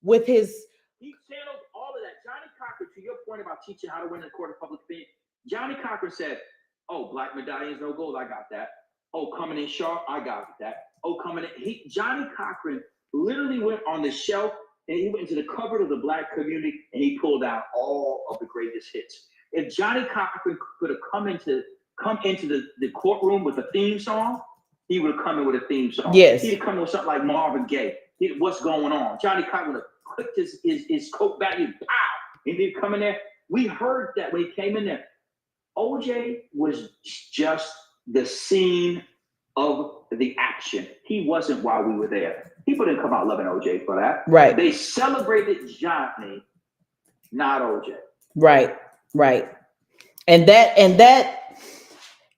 with his. He channeled all of that. Johnny Cochran, to your point about teaching how to win in the court of public opinion, Johnny Cochran said, oh, black medallions, no gold, I got that. Oh, coming in sharp, I got that. Oh, coming in. Johnny Cochran literally went on the shelf and he went into the cupboard of the Black community and he pulled out all of the greatest hits. If Johnny Cochran could have come into the courtroom with a theme song, he would have come in with a theme song. Yes. He'd have come in with something like Marvin Gaye. What's going on? Johnny Cochran would have clicked his coat back and pow, and he'd come in there. We heard that when he came in there. OJ was just the scene of the action. He wasn't while we were there. People didn't come out loving OJ for that. Right. They celebrated Johnny, not OJ. Right. And that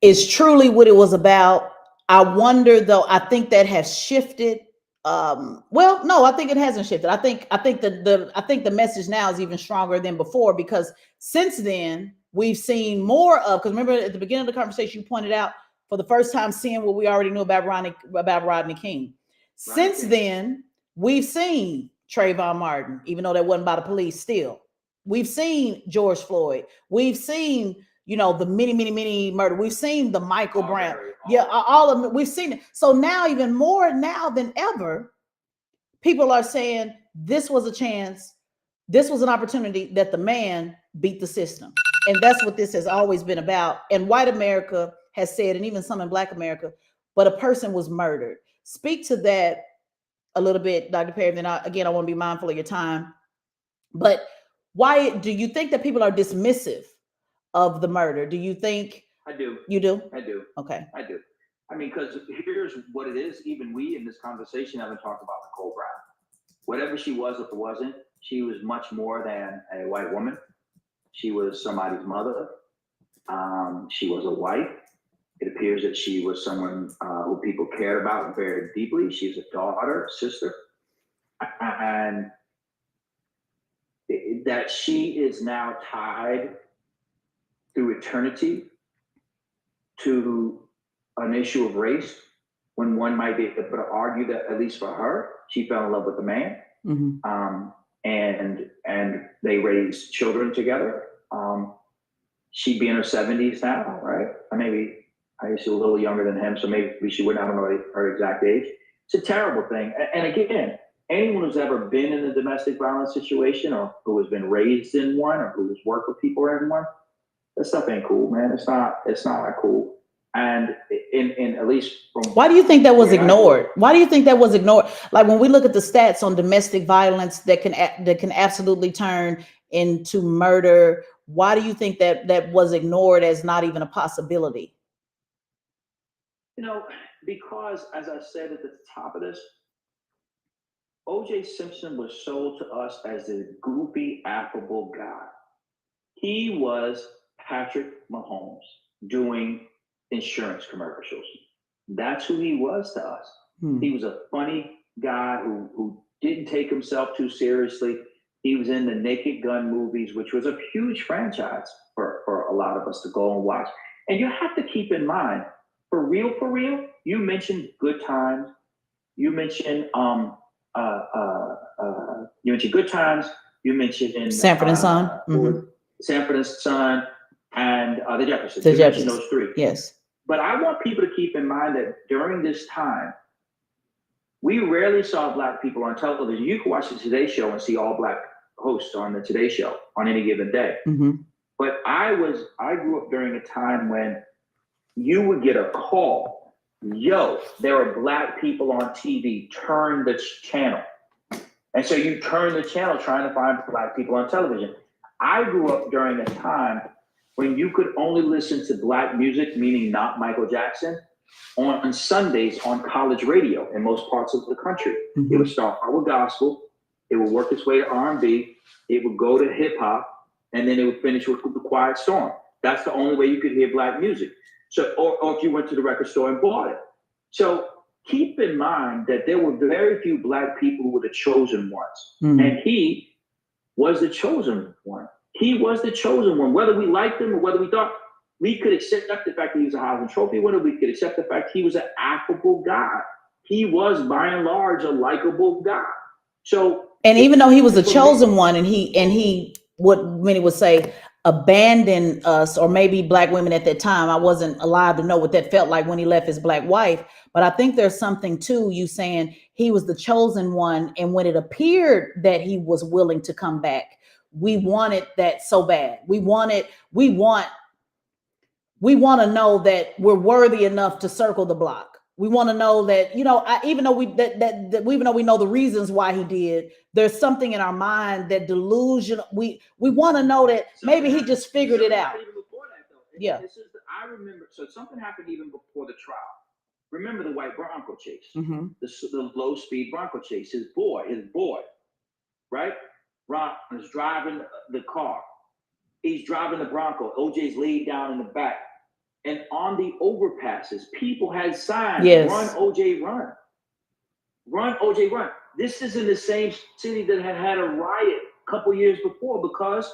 is truly what it was about. I wonder though, I think that has shifted. Well, no, I think it hasn't shifted. I think the message now is even stronger than before, because since then we've seen more of, because remember at the beginning of the conversation, you pointed out for the first time seeing what we already knew about Rodney King. Since then, we've seen Trayvon Martin, even though that wasn't by the police still. We've seen George Floyd. We've seen, the many murder. We've seen the Michael Brown. All of them. We've seen it. So now, even more now than ever, people are saying this was a chance. This was an opportunity that the man beat the system. And that's what this has always been about. And white America has said, and even some in Black America, but a person was murdered. Speak to that a little bit, Dr. Perry. Then I want to be mindful of your time. But why do you think that people are dismissive of the murder? Do you think? I do. You do? I do. Okay. I do. I mean, because here's what it is. Even we in this conversation haven't talked about Nicole Brown. Whatever she was, if it wasn't, she was much more than a white woman. She was somebody's mother. She was a wife. It appears that she was someone who people cared about very deeply. She's a daughter, sister. And that she is now tied through eternity to an issue of race, when one might be able to argue that, at least for her, she fell in love with a man. Mm-hmm. And they raised children together. She'd be in her 70s now, right? Maybe she's a little younger than him, so maybe she wouldn't. I don't know her exact age. It's a terrible thing. And again, anyone who's ever been in a domestic violence situation, or who has been raised in one, or who has worked with people in one, that stuff ain't cool, man. It's not cool. And in at least from, why do you think that was ignored? Why do you think that was ignored? Like when we look at the stats on domestic violence that can absolutely turn into murder, why do you think that was ignored as not even a possibility? Because as I said at the top of this, OJ Simpson was sold to us as a goofy, affable guy. He was Patrick Mahomes doing insurance commercials. That's who he was to us. He was a funny guy who didn't take himself too seriously. He was in the Naked Gun movies, which was a huge franchise for a lot of us to go and watch. And you have to keep in mind, for real, you mentioned Good Times. You mentioned Good Times. You mentioned Sanford and Son. Sanford and Son, and the Jeffersons. You mentioned those three. Yes. But I want people to keep in mind that during this time, we rarely saw Black people on television. You can watch the Today Show and see all Black hosts on the Today Show on any given day. Mm-hmm. But I grew up during a time when you would get a call. Yo, there are Black people on TV. Turn the channel. And so you turn the channel trying to find Black people on television. I grew up during a time when you could only listen to Black music, meaning not Michael Jackson, on Sundays on college radio in most parts of the country. Mm-hmm. It would start out with gospel, it would work its way to R&B, it would go to hip hop, and then it would finish with the Quiet Storm. That's the only way you could hear black music. So, or if you went to the record store and bought it. So keep in mind that there were very few black people who were the chosen ones. Mm-hmm. And he was the chosen one. He was the chosen one. Whether we liked him or whether we thought, we could accept the fact that he was a Heisman Trophy winner. We could accept the fact he was an affable guy. He was, by and large, a likable guy. So, and even though he was the chosen one, and he what many would say abandoned us, or maybe black women at that time. I wasn't alive to know what that felt like when he left his black wife. But I think there's something to you saying he was the chosen one, and when it appeared that he was willing to come back, we wanted that so bad. We want to know that we're worthy enough to circle the block. We want to know that, even though even though we know the reasons why he did, there's something in our mind that delusion. We want to know that maybe he just figured it out. Even before that, though. Yeah. I remember. So something happened even before the trial. Remember the white Bronco chase, Mm-hmm. the low speed Bronco chase. His boy, right? Ron is driving the car. He's driving the Bronco. OJ's laid down in the back. And on the overpasses, people had signs, yes. Run, OJ, run. Run, OJ, run. This is in the same city that had a riot a couple years before because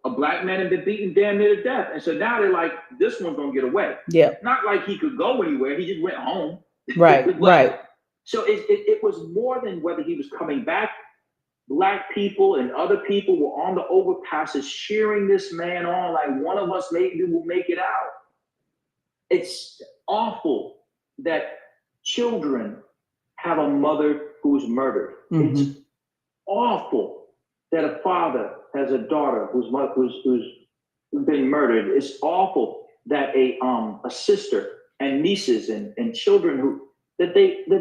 a black man had been beaten damn near to death. And so now they're like, this one's going to get away. Yeah. Not like he could go anywhere. He just went home. Right, right. So it was more than whether he was coming back. Black people and other people were on the overpasses cheering this man on like one of us maybe will make it out. It's awful that children have a mother who's murdered. Mm-hmm. It's awful that a father has a daughter who's been murdered. It's awful that a sister and nieces and children that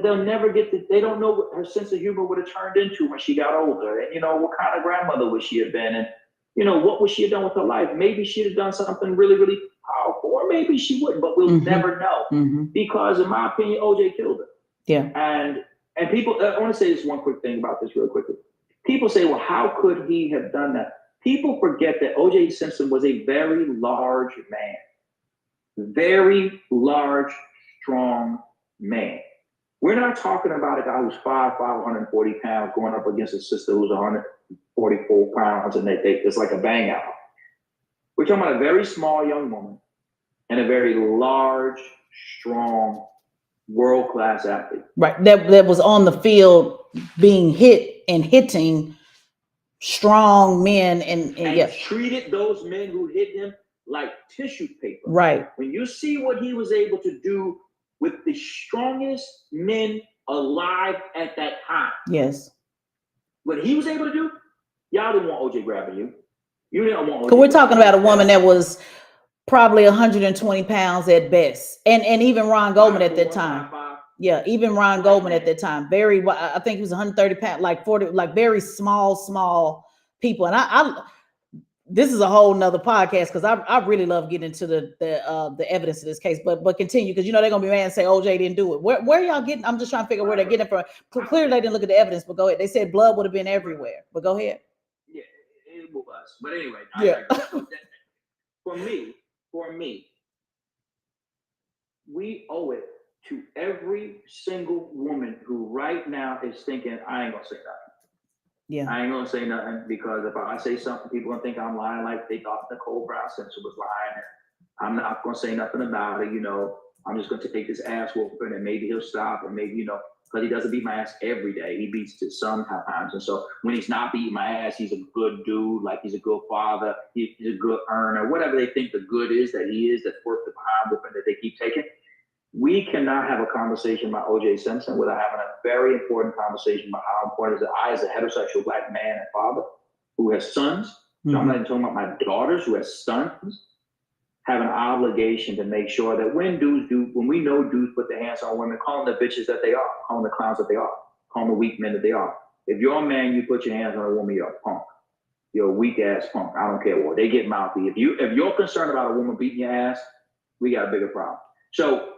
they'll never get to, they don't know what her sense of humor would have turned into when she got older. And, what kind of grandmother would she have been? And, what would she have done with her life? Maybe she'd have done something really, really powerful, or maybe she wouldn't, but we'll never know. Because in my opinion, OJ killed her. Yeah. And people, I want to say this one quick thing about this real quickly. People say, well, how could he have done that? People forget that OJ Simpson was a very large man. Very large, strong man. We're not talking about a guy who's 540 pounds going up against a sister who's 144 pounds, and it's like a bang out. We're talking about a very small young woman and a very large, strong, world-class athlete. Right. That was on the field being hit and hitting strong men and treated those men who hit him like tissue paper. Right. When you see what he was able to do with the strongest men alive at that time. Yes. What he was able to do, y'all didn't want OJ grabbing you. You didn't want OJ. Because we're talking about a woman that was probably 120 pounds at best. And even Ron Goldman at that time. Yeah, even Ron Goldman at that time. Very, I think he was 130 pounds, like 40, like very small people. And I this is a whole nother podcast because I really love getting into the evidence of this case, but continue because they're gonna be mad and say OJ didn't do it. Where y'all getting? I'm just trying to figure out where they're getting it from. Clearly they didn't look at the evidence, but go ahead. They said blood would have been everywhere, but go ahead. Yeah, it was. But anyway, for me, we owe it to every single woman who right now is thinking, I ain't gonna say nothing. Yeah. I ain't gonna say nothing because if I say something, people gonna think I'm lying like they thought Nicole Brown Simpson was lying. I'm not gonna say nothing about it, I'm just gonna take this ass whooping and maybe he'll stop and maybe, because he doesn't beat my ass every day. He beats it sometimes. And so when he's not beating my ass, he's a good dude, like he's a good father, he's a good earner, whatever they think the good is that he is, that's worth the behind whooping that they keep taking. We cannot have a conversation about OJ Simpson without having a very important conversation about how important it is that I, as a heterosexual black man and father who has sons, so I'm not even talking about my daughters who has sons, have an obligation to make sure that when we know dudes put their hands on women, call them the bitches that they are, call them the clowns that they are, call them the weak men that they are. If you're a man, you put your hands on a woman, you're a punk. You're a weak ass punk. I don't care what. They get mouthy. If you're concerned about a woman beating your ass, we got a bigger problem. So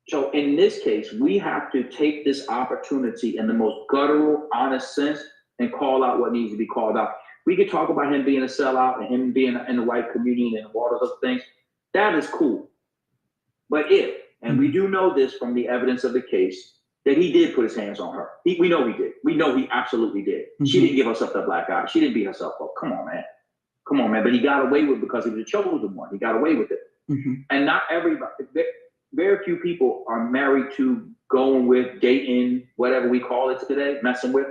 So in this case, we have to take this opportunity in the most guttural, honest sense and call out what needs to be called out. We could talk about him being a sellout and him being in the white community and all those other things. That is cool. But if, and we do know this from the evidence of the case, that he did put his hands on her. We know he did. We know he absolutely did. She didn't give herself the black eye. She didn't beat herself up. Come on, man. Come on, man. But he got away with it because he was a chosen one. He got away with it. And not everybody, very few people are married to, going with, dating, whatever we call it today, messing with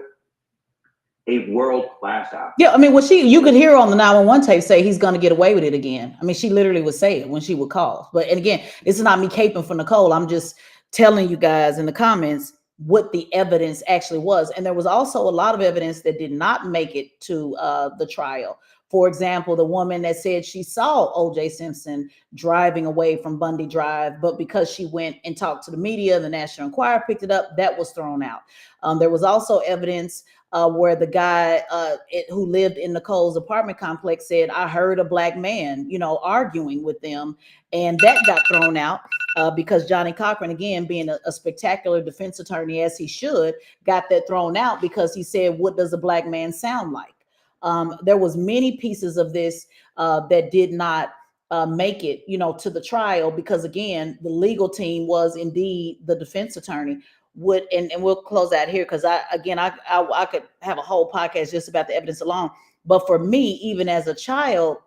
a world-class actor. Yeah, I mean, you could hear on the 911 tape say he's going to get away with it again. I mean, she literally would say it when she would call. But, and again, this is not me caping for Nicole. I'm just telling you guys in the comments what the evidence actually was. And there was also a lot of evidence that did not make it to the trial. For example, the woman that said she saw OJ Simpson driving away from Bundy Drive, but because she went and talked to the media, the National Enquirer picked it up, that was thrown out. There was also evidence where the guy who lived in Nicole's apartment complex said, I heard a black man, arguing with them. And that got thrown out because Johnny Cochran, again, being a spectacular defense attorney, as he should, got that thrown out because he said, what does a black man sound like? There was many pieces of this that did not make it, to the trial because, again, the legal team was indeed the defense attorney. And we'll close out here because I could have a whole podcast just about the evidence alone. But for me, even as a child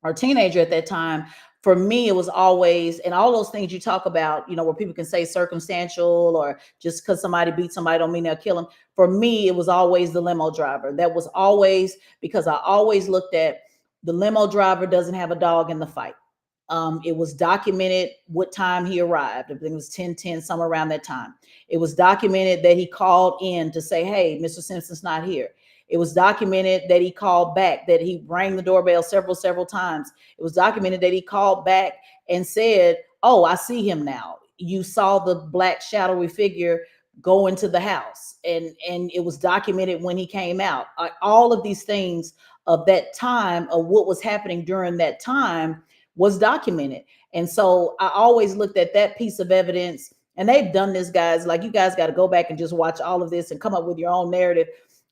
or teenager at that time, for me, it was always, and all those things you talk about, where people can say circumstantial or just because somebody beat somebody don't mean they'll kill them. For me, it was always the limo driver. That was always, because I always looked at the limo driver doesn't have a dog in the fight. It was documented what time he arrived. I think it was 10:10, somewhere around that time. It was documented that he called in to say, hey, Mr. Simpson's not here. It was documented that he called back, that he rang the doorbell several times. It was documented that he called back and said, oh, I see him now. You saw the black shadowy figure go into the house. And it was documented when he came out. All of these things of that time, of what was happening during that time, was documented. And so I always looked at that piece of evidence, and they've done this, guys. Like, you guys got to go back and just watch all of this and come up with your own narrative.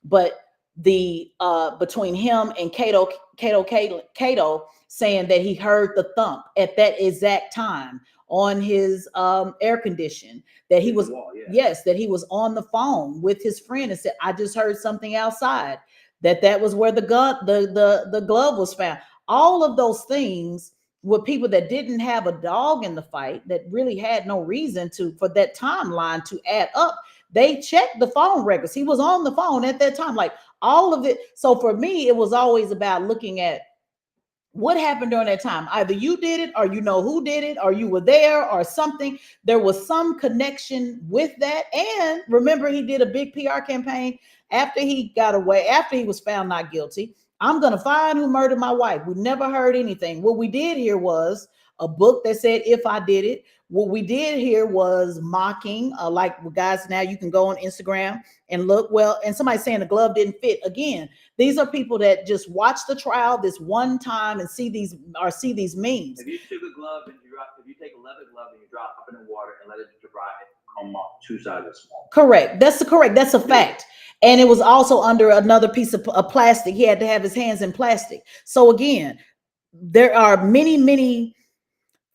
But the between him and Cato saying that he heard the thump at that exact time on his air condition, that he was yes, that he was on the phone with his friend and said, I just heard something outside, that was where the glove was found. All of those things with people that didn't have a dog in the fight, that really had no reason for that timeline to add up. They checked the phone records. He was on the phone at that time, like all of it. So for me, it was always about looking at what happened during that time. Either you did it, or you know who did it, or you were there, or something. There was some connection with that. And remember, he did a big PR campaign after he got away, after he was found not guilty. I'm going to find who murdered my wife. We never heard anything. What we did hear was a book that said, if I did it. What we did here was mocking, like, guys, now you can go on Instagram and look. Well, and somebody saying the glove didn't fit. Again, these are people that just watch the trial this one time and see these memes. If you took a glove and if you take a leather glove and you drop it in the water and let it dry, it come off two sides of small. Correct. That's a fact. And it was also under another piece of plastic. He had to have his hands in plastic. So again, there are many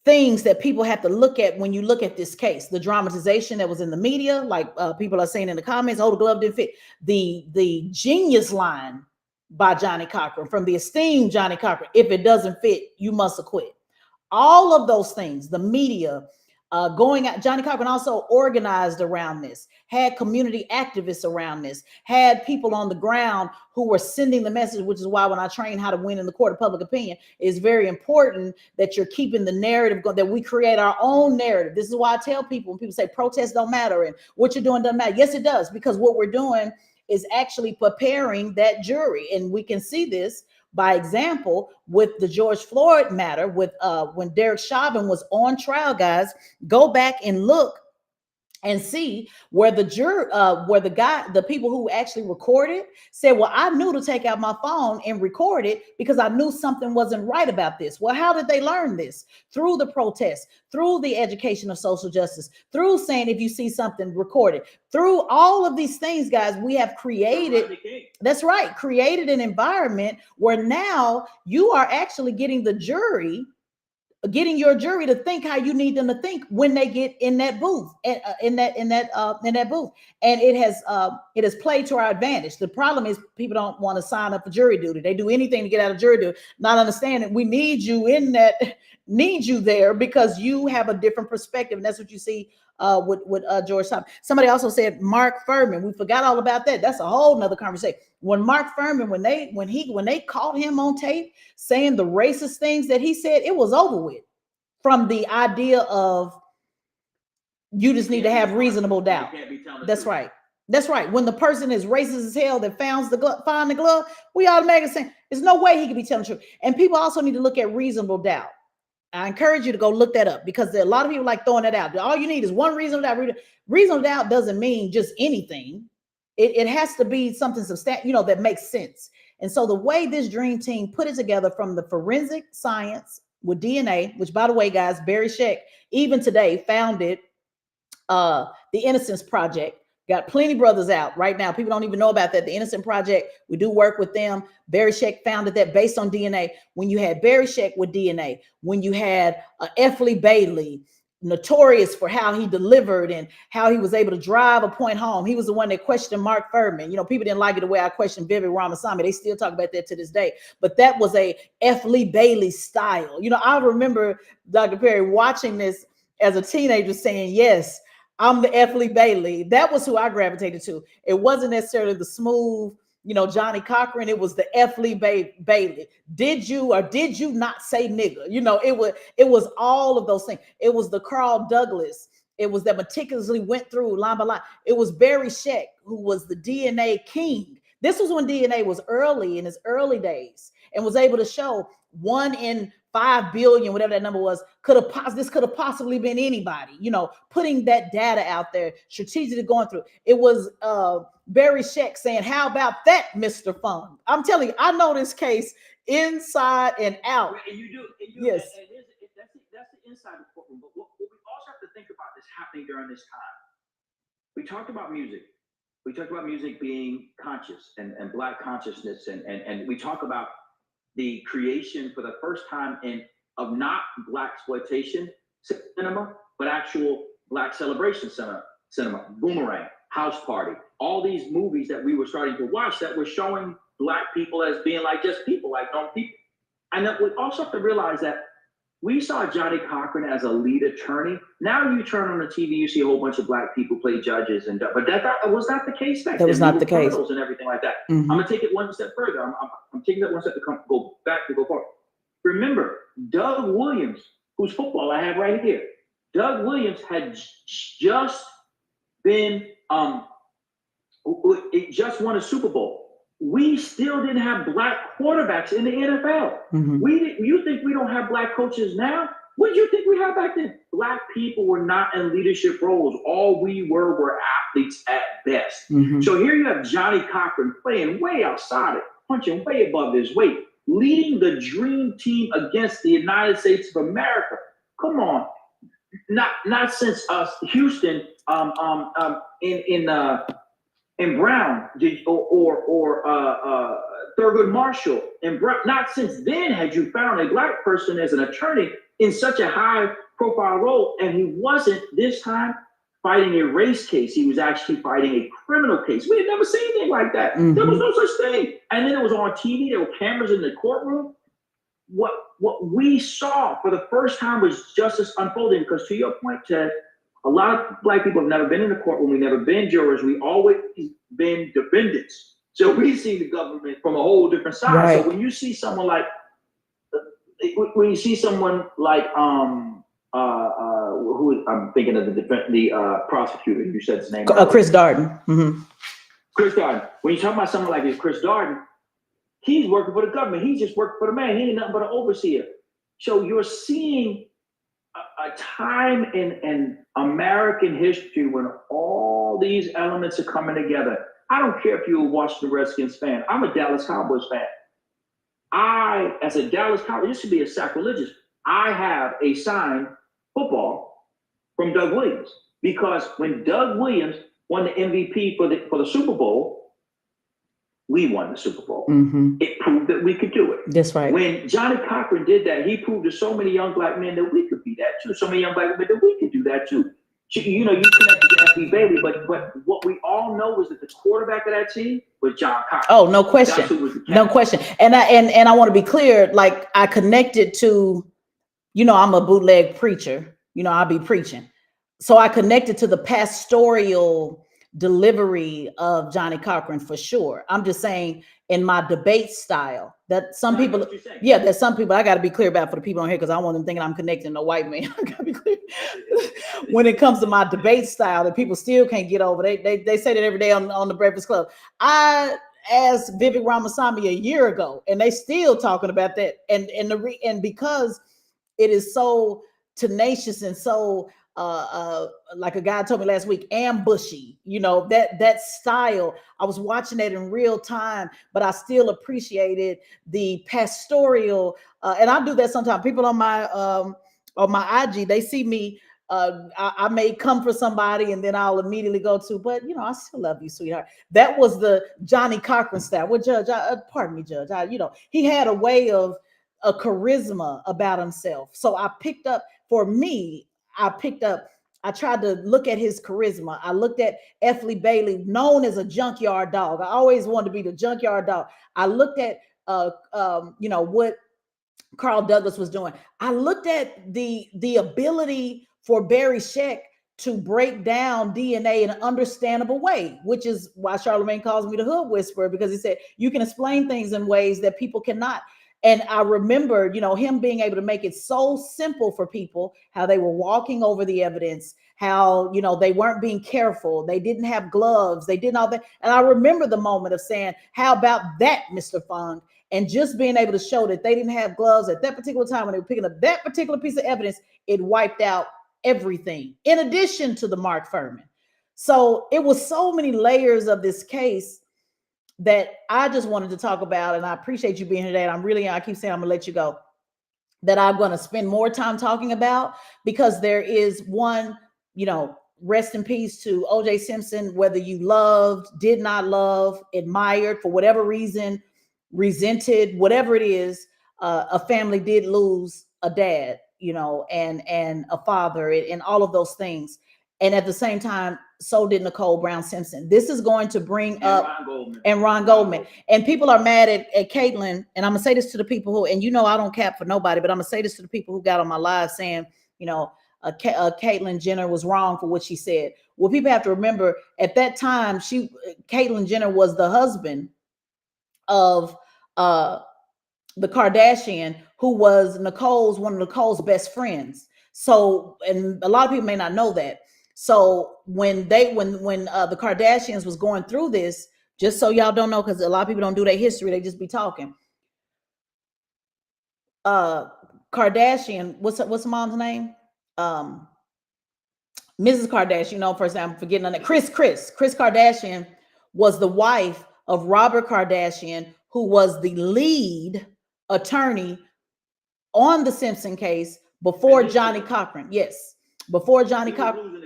things that people have to look at when you look at this case. The dramatization that was in the media, like people are saying in the comments, oh, the glove didn't fit. The genius line by Johnny Cochran, from the esteemed Johnny Cochran, if it doesn't fit, you must acquit. All of those things, the media going out. Johnny Cochran also organized around this, had community activists around this, had people on the ground who were sending the message, which is why when I train how to win in the court of public opinion, it's very important that you're keeping the narrative going, that we create our own narrative. This is why I tell people, when people say protests don't matter and what you're doing doesn't matter. Yes, it does, because what we're doing is actually preparing that jury. And we can see this by example with the George Floyd matter, with when Derek Chauvin was on trial. Guys, go back and look and see where the people who actually recorded said, well, I knew to take out my phone and record it because I knew something wasn't right about this. Well, how did they learn this? Through the protests, through the education of social justice, through saying, if you see something, record it. Through all of these things, guys, we have created, that's right, created an environment where now you are actually getting your jury to think how you need them to think when they get in that booth, in that booth. And it has played to our advantage. The problem is people don't want to sign up for jury duty. They do anything to get out of jury duty, not understanding we need you there because you have a different perspective. And that's what you see with George Thompson. Somebody also said Mark Furman. We forgot all about that. That's a whole nother conversation. When Mark Furman, when they caught him on tape saying the racist things that he said, it was over with. From the idea of you just need to have reasonable doubt. That's right. That's right. When the person is racist as hell that found the glove, we automatically say there's no way he could be telling the truth. And people also need to look at reasonable doubt. I encourage you to go look that up because there are a lot of people like throwing that out. All you need is one reasonable doubt. Reasonable doubt doesn't mean just anything. It has to be something substantial, that makes sense. And so the way this dream team put it together from the forensic science with DNA, which by the way, guys, Barry Scheck, even today, founded the Innocence Project. Got plenty brothers out right now. People don't even know about that. The Innocent Project, we do work with them. Barry Scheck founded that based on DNA. When you had Barry Scheck with DNA, when you had F. Lee Bailey, notorious for how he delivered and how he was able to drive a point home. He was the one that questioned Mark Furman. People didn't like it the way I questioned Vivi Ramaswamy. They still talk about that to this day. But that was a F. Lee Bailey style. I remember Dr. Perry watching this as a teenager saying, yes, I'm the F. Lee Bailey. That was who I gravitated to. It wasn't necessarily the smooth, Johnny Cochran. It was the F. Lee Bailey. Did you or did you not say nigga? It was all of those things. It was the Carl Douglas. It was that meticulously went through line by line. It was Barry Scheck, who was the DNA king. This was when DNA was early in its early days and was able to show 1 in 5 billion, whatever that number was, this could have possibly been anybody, putting that data out there, strategically going through. It was Barry Scheck saying, how about that, Mr. Fung? I'm telling you, I know this case inside and out. And you do. Yes. And that's the inside of the courtroom. But what we also have to think about is happening during this time. We talked about music. We talked about music being conscious and Black consciousness. And we talk about the creation for the first time of not Black exploitation cinema, but actual Black celebration cinema, Boomerang, House Party, all these movies that we were starting to watch that were showing Black people as being like just people, like normal people. And that we also have to realize that we saw Johnny Cochran as a lead attorney. Now you turn on the TV, you see a whole bunch of Black people play judges, but that was not the case back then. That was not the case. And everything like that. Mm-hmm. I'm gonna take it one step further. I'm taking that one step to go back to go forward. Remember, Doug Williams, whose football I have right here. Doug Williams had just been just won a Super Bowl. We still didn't have Black quarterbacks in the NFL. Mm-hmm. You think we don't have Black coaches now? What did you think we had back then? Black people were not in leadership roles. All we were athletes at best. Mm-hmm. So here you have Johnny Cochran playing way outside it, punching way above his weight, leading the dream team against the United States of America. Come on. Not since Houston in Brown or Thurgood Marshall and Brown. Not since then had you found a Black person as an attorney in such a high profile role. And he wasn't this time fighting a race case. He was actually fighting a criminal case. We had never seen anything like that. Mm-hmm. There was no such thing. And then it was on TV. There were cameras in the courtroom. What we saw for the first time was justice unfolding. Because to your point, Ted, a lot of Black people have never been in the courtroom. We've never been jurors. We always been defendants. So we see the government from a whole different side. Right. So when you see someone like, who I'm thinking of the prosecutor, you said his name. Chris Darden. Mm-hmm. Chris Darden. When you talk about someone like this, Chris Darden, he's working for the government. He's just working for the man. He ain't nothing but an overseer. So you're seeing a time in American history when all these elements are coming together. I don't care if you're a Washington Redskins fan. I'm a Dallas Cowboys fan. I, as a Dallas Cowboys, this should be a sacrilegious. I have a signed football from Doug Williams because when Doug Williams won the MVP for the Super Bowl, we won the Super Bowl. Mm-hmm. It proved that we could do it. That's right. When Johnny Cochran did that, he proved to so many young black men that we could be that too. So many young black men that we could do that too. You know, you connected to F.B. Bailey, but what we all know is that the quarterback of that team was John Cochran. Oh, no question. No question. And I want to be clear, like I connected to, you know, I'm a bootleg preacher. You know, I'll be preaching. So I connected to the pastoral delivery of Johnny Cochran for sure. I'm just saying in my debate style that some people, that some people, I got to be clear about for the people on here because I don't want them thinking I'm connecting to white man. I got to be clear. When it comes to my debate style that people still can't get over. They say that every day on the Breakfast Club. I asked Vivek Ramaswamy a year ago and they still talking about that. And because it is so tenacious and so like a guy told me last week, ambushy, you know, that style. I was watching that in real time, but I still appreciated the pastoral. And I do that sometimes. People on my IG, they see me. I may come for somebody and then I'll immediately go to, but you know, I still love you, sweetheart. That was the Johnny Cochran style. Well, Judge, pardon me, Judge. You know, he had a way of a charisma about himself. So I picked up, for me, I tried to look at his charisma. I looked at F. Lee Bailey, known as a junkyard dog. I always wanted to be the junkyard dog. I looked at, you know, what Carl Douglas was doing. I looked at the ability for Barry Scheck to break down DNA in an understandable way, which is why Charlemagne calls me the hood whisperer, because he said, you can explain things in ways that people cannot. And I remember, you know, him being able to make it so simple for people, how they were walking over the evidence, how, you know, they weren't being careful. They didn't have gloves. They didn't all that. And I remember the moment of saying, how about that, Mr. Fung? And just being able to show that they didn't have gloves at that particular time when they were picking up that particular piece of evidence, it wiped out everything, in addition to the Mark Furman. So it was so many layers of this case that I just wanted to talk about, and I appreciate you being here today. And I keep saying I'm gonna let you go, that I'm gonna spend more time talking about, because there is one, you know, rest in peace to OJ Simpson, whether you loved, did not love, admired, for whatever reason, resented, whatever it is, a family did lose a dad, you know, and a father, and all of those things. And at the same time, so did Nicole Brown Simpson. This is going to bring up Ron Goldman. And people are mad at Caitlyn. And I'm gonna say this to the people who, and you know, I don't cap for nobody, but I'm gonna say this to the people who got on my live saying, you know, Caitlyn Jenner was wrong for what she said. Well, people have to remember at that time, Caitlyn Jenner was the husband of the Kardashian, who was one of Nicole's best friends. So, and a lot of people may not know that. So when the Kardashians was going through this, just so y'all don't know, because a lot of people don't do their history, they just be talking. Kardashian, what's the mom's name? Mrs. Kardashian, you know, for example, forgetting on that. Kris Kardashian was the wife of Robert Kardashian, who was the lead attorney on the Simpson case before Johnny Cochran. Yes, before Johnny Cochran.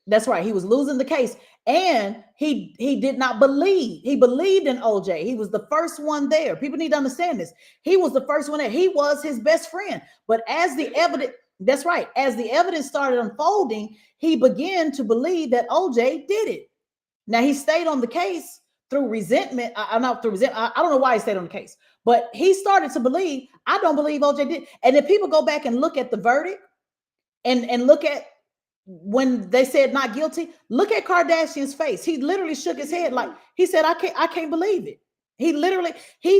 That's right. He was losing the case, and he did not believe. He believed in OJ. He was the first one there. People need to understand this. He was the first one there. He was his best friend. But as the evidence, that's right, as the evidence started unfolding, he began to believe that OJ did it. Now he stayed on the case through resentment. I don't know why he stayed on the case, but he started to believe, I don't believe OJ did. And if people go back and look at the verdict and look at when they said not guilty, look at Kardashian's face. He literally shook his head like he said, I can't believe it. He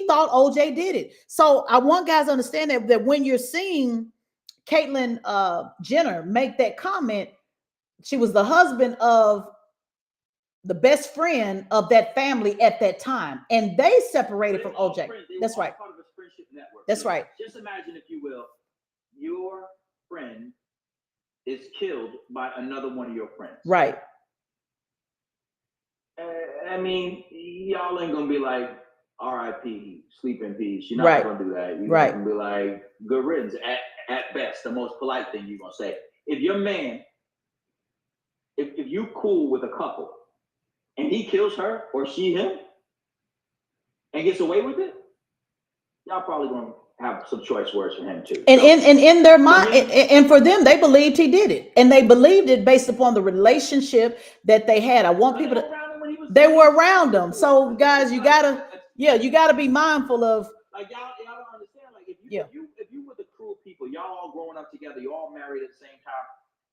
thought OJ did it. So I want guys to understand that when you're seeing Caitlyn Jenner make that comment, she was the husband of the best friend of that family at that time, and they separated from OJ. That's right. Part of a friendship network. That's right. Just imagine, if you will, your friend is killed by another one of your friends. Right. I mean, y'all ain't gonna be like, R.I.P. sleep in peace. You're not Right. gonna do that. You're Right. gonna be like, good riddance. At best, the most polite thing you're gonna say. If your man, if you cool with a couple and he kills her or she him and gets away with it, y'all probably gonna have some choice words for him too. And So, in their mind, me, and for them, they believed he did it, and they believed it based upon the relationship that they had. I want people to. They were around them. So guys, you gotta be mindful of. Like y'all don't understand. Like if Yeah. you with a crew of people, y'all all growing up together, you all married at the same time.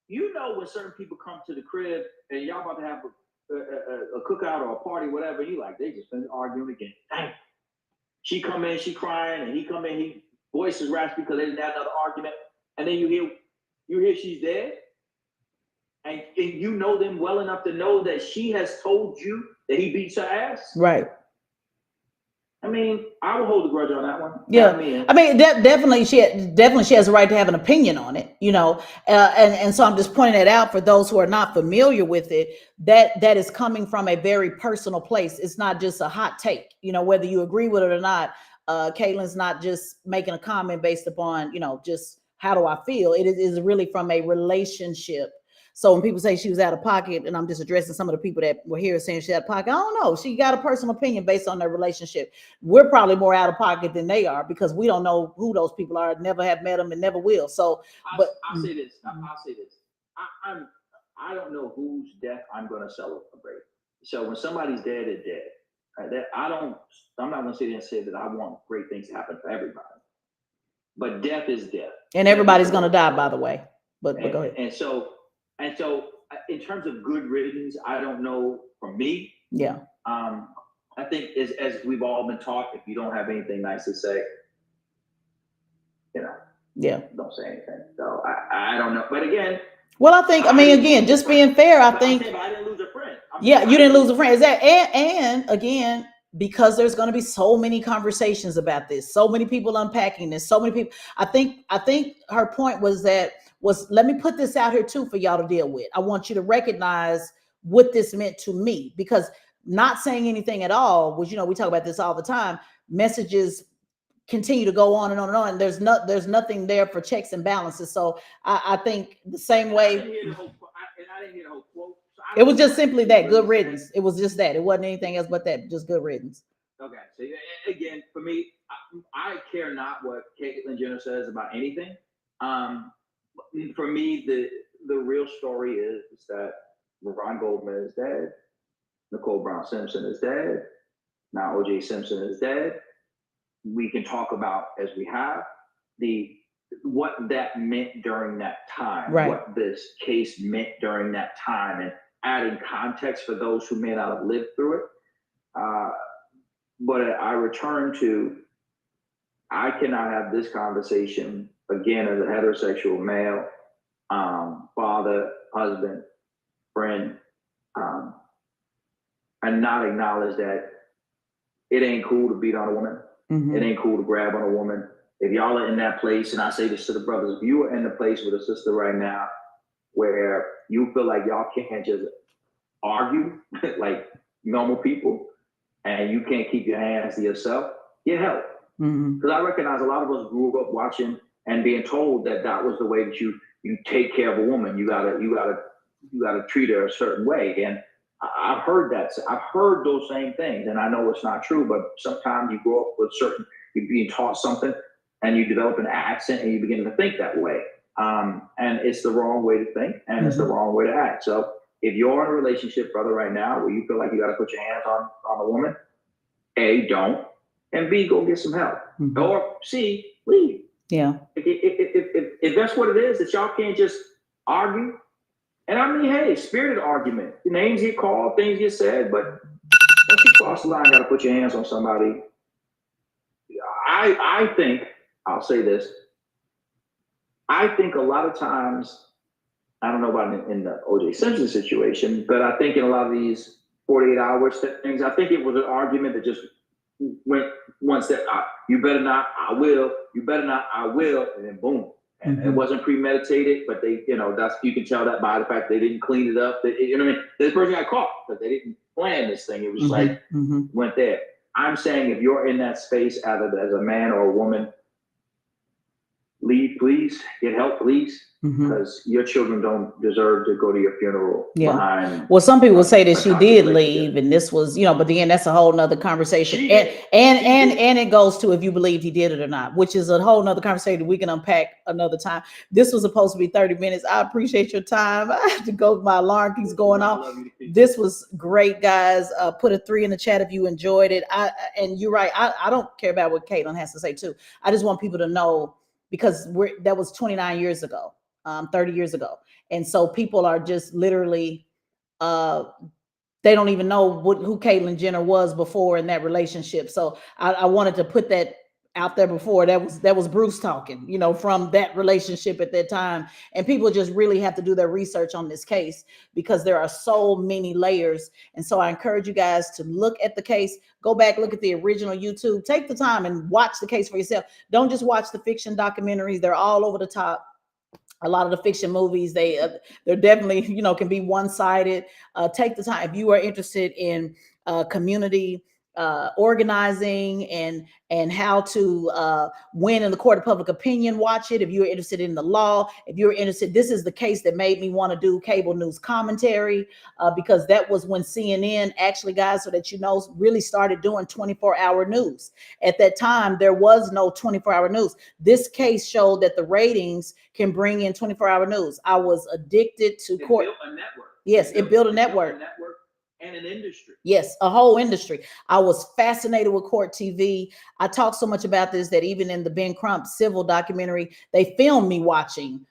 You know when certain people come to the crib and y'all about to have a cookout or a party, whatever. You like they just been arguing again. Dang. She come in, she crying, and he come in, he voice is raspy because they didn't have another argument, and then you hear she's dead, and you know them well enough to know that she has told you that he beats her ass. Right. I mean, I would hold a grudge on that one. Yeah, I mean, definitely she has a right to have an opinion on it, you know, and so I'm just pointing it out for those who are not familiar with it. That is coming from a very personal place. It's not just a hot take, you know, whether you agree with it or not. Caitlin's not just making a comment based upon, you know, just how do I feel. It is really from a relationship. So when people say she was out of pocket, and I'm just addressing some of the people that were here saying she's out of pocket, I don't know. She got a personal opinion based on their relationship. We're probably more out of pocket than they are because we don't know who those people are, never have met them and never will. So, but I'll say this. I don't know whose death I'm going to celebrate. So when somebody's dead, they're dead. I'm not going to sit there and say that I want great things to happen for everybody. But death is death. And everybody's going to die, by the way. But go ahead. And so in terms of good riddance, I don't know for me. Yeah. I think as we've all been taught, if you don't have anything nice to say, you know, don't say anything. So I don't know. But again, well, I mean, again, just being fair, I think. I didn't lose a friend. You didn't lose a friend. Is that and again, because there's going to be so many conversations about this, so many people unpacking this, so many people. I think her point was let me put this out here too for y'all to deal with. I want you to recognize what this meant to me, because not saying anything at all was, you know, we talk about this all the time. Messages continue to go on and on and on. And there's nothing there for checks and balances. So I think the same way. I didn't hear the whole quote. It was just simply that, good riddance. It was just that. It wasn't anything else but that, just good riddance. Okay. So again, for me, I care not what Caitlyn Jenner says about anything. For me, the real story is that Ron Goldman is dead. Nicole Brown Simpson is dead. Now OJ Simpson is dead. We can talk about, as we have, what that meant during that time, right. What this case meant during that time, and adding context for those who may not have lived through it. But I return to, I cannot have this conversation again as a heterosexual male, father, husband, friend, and not acknowledge that it ain't cool to beat on a woman. Mm-hmm. It ain't cool to grab on a woman. If y'all are in that place, and I say this to the brothers, if you are in the place with a sister right now where you feel like y'all can't just argue like normal people, and you can't keep your hands to yourself, get help. Because I recognize a lot of us grew up watching and being told that was the way that you take care of a woman. You gotta treat her a certain way. And I've heard that. I've heard those same things, and I know it's not true. But sometimes you grow up with you're being taught something, and you develop an accent, and you begin to think that way. And it's the wrong way to think, and it's the wrong way to act. So if you're in a relationship, brother, right now, where you feel like you got to put your hands on a woman, A, don't, and B, go get some help, or C, leave. Yeah. If that's what it is, that y'all can't just argue. And I mean, hey, spirited argument. Names get called, things get said, but once you cross the line, got to put your hands on somebody. I think, I'll say this, I think a lot of times, I don't know about in the OJ Simpson situation, but I think in a lot of these 48 hours things, I think it was an argument that just went one step. You better not, I will. You better not, I will. And then boom, And it wasn't premeditated, but they, that's, you can tell that by the fact they didn't clean it up. You know what I mean? This person got caught, but they didn't plan this thing. It was like, went there. I'm saying if you're in that space, either as a man or a woman, leave, please. Get help, please. Because your children don't deserve to go to your funeral. Yeah. Well, some people say that she did leave, and this was, but again, that's a whole nother conversation. And it goes to if you believe he did it or not, which is a whole nother conversation we can unpack another time. This was supposed to be 30 minutes. I appreciate your time. I have to go. My alarm keeps going off. This was great, guys. Put a 3 in the chat if you enjoyed it. And you're right. I don't care about what Caitlin has to say too. I just want people to know, because that was 29 years ago. 30 years ago. And so people are just literally, they don't even know who Caitlyn Jenner was before in that relationship. So I wanted to put that out there before. That was Bruce talking, from that relationship at that time. And people just really have to do their research on this case, because there are so many layers. And so I encourage you guys to look at the case, go back, look at the original YouTube, take the time and watch the case for yourself. Don't just watch the fiction documentaries. They're all over the top. A lot of the fiction movies, they're definitely, can be one-sided. Take the time. If you are interested in community organizing and how to win in the court of public opinion, watch it. If you're interested in the law, if you're interested, this is the case that made me want to do cable news commentary, because that was when CNN actually, guys, so that really started doing 24-hour news. At that time, there was no 24-hour news. This case showed that the ratings can bring in 24-hour news. I was addicted to court. Built a network. Yes, it built a network. And an industry. Yes, a whole industry. I was fascinated with court TV. I talked so much about this that even in the Ben Crump civil documentary, they filmed me watching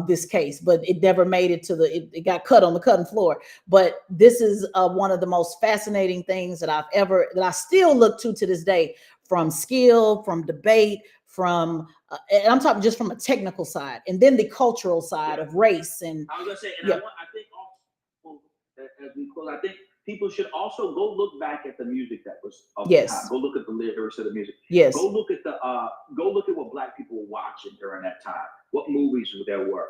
this case, but it never made it to it got cut on the cutting floor. But this is one of the most fascinating things that I still look to this day, from skill, from debate, from and I'm talking just from a technical side, and then the cultural side of race. And I was gonna say, and I think also, as we close, I think people should also go look back at the music that was of the time. Go look at the lyrics of the music. Yes. Go look at what Black people were watching during that time. What movies there were.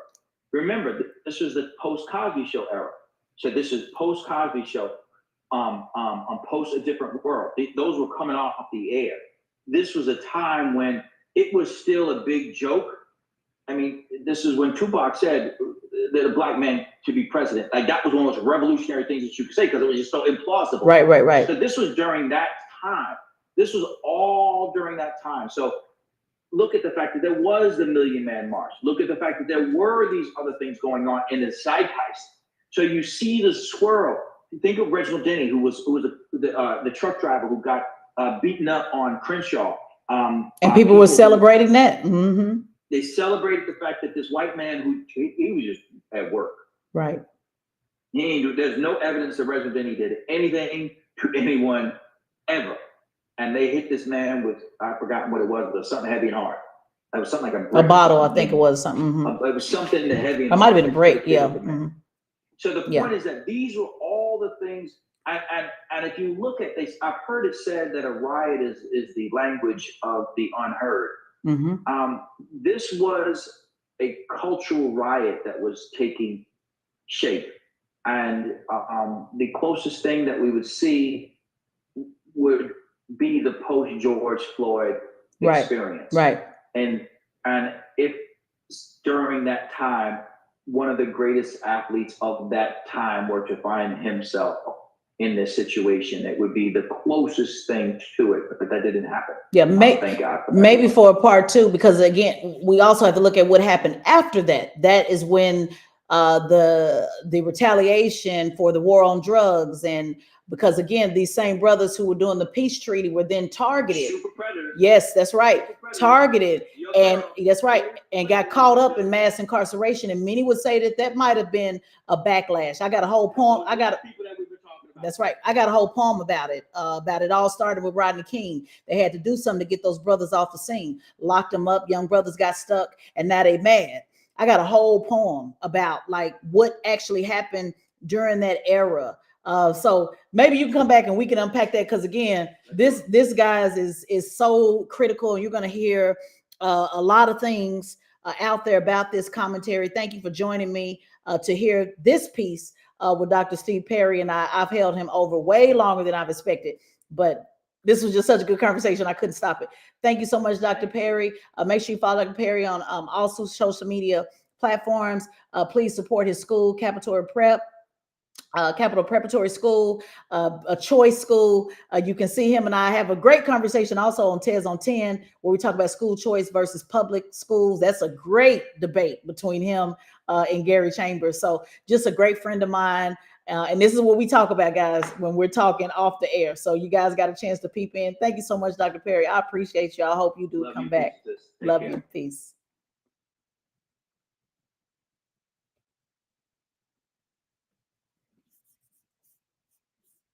Remember, this was the post-Cosby Show era. So this is post-Cosby Show, post A Different World. Those were coming off the air. This was a time when it was still a big joke. I mean, this is when Tupac said that a Black man should be president. Like, that was one of the most revolutionary things that you could say, because it was just so implausible. Right. So this was during that time. This was all during that time. So look at the fact that there was the Million Man March. Look at the fact that there were these other things going on in the zeitgeist. So you see the swirl. Think of Reginald Denny, who was the truck driver who got beaten up on Crenshaw. And people were celebrating that. Mm-hmm. They celebrated the fact that this white man who he was just at work. Right. There's no evidence that Reginald Denny did anything to anyone ever. And they hit this man with, I've forgotten what it was, but something heavy and hard. It was something like a bottle, I think it was something. Mm-hmm. It was something heavy and it might have been a break, yeah. Mm-hmm. So the point is that these were all the things, and if you look at this, I've heard it said that a riot is the language of the unheard. Mm-hmm. This was a cultural riot that was taking shape. And the closest thing that we would see would be the post-George Floyd experience. Right. And if during that time, one of the greatest athletes of that time were to find himself in this situation, it would be the closest thing to it, but that didn't happen. Yeah, thank God for that. Maybe for a part two, because again, we also have to look at what happened after that. That is when the retaliation for the war on drugs, and because again, these same brothers who were doing the peace treaty were then targeted. Super predators. Yes, that's right. Targeted, and that's right, and got caught up in mass incarceration. And many would say that might have been a backlash. I got a whole poem. That's right. I got a whole poem about it. About it all started with Rodney King. They had to do something to get those brothers off the scene. Locked them up. Young brothers got stuck, and now they mad. I got a whole poem about like what actually happened during that era. So maybe you can come back and we can unpack that, because again, this guys is so critical, and you're going to hear a lot of things out there about this commentary. Thank you for joining me to hear this piece with Dr. Steve Perry. And I've held him over way longer than I've expected, but this was just such a good conversation. I couldn't stop it. Thank you so much, Dr. Perry. Make sure you follow Dr. Perry on all social media platforms. Please support his school, Capital Preparatory School, a choice school. You can see him and I have a great conversation also on Tez on 10, where we talk about school choice versus public schools. That's a great debate between him and Gary Chambers. So just a great friend of mine. And this is what we talk about, guys, when we're talking off the air. So you guys got a chance to peep in. Thank you so much, Dr. Perry. I appreciate you. I hope you do come back. Love you. Peace.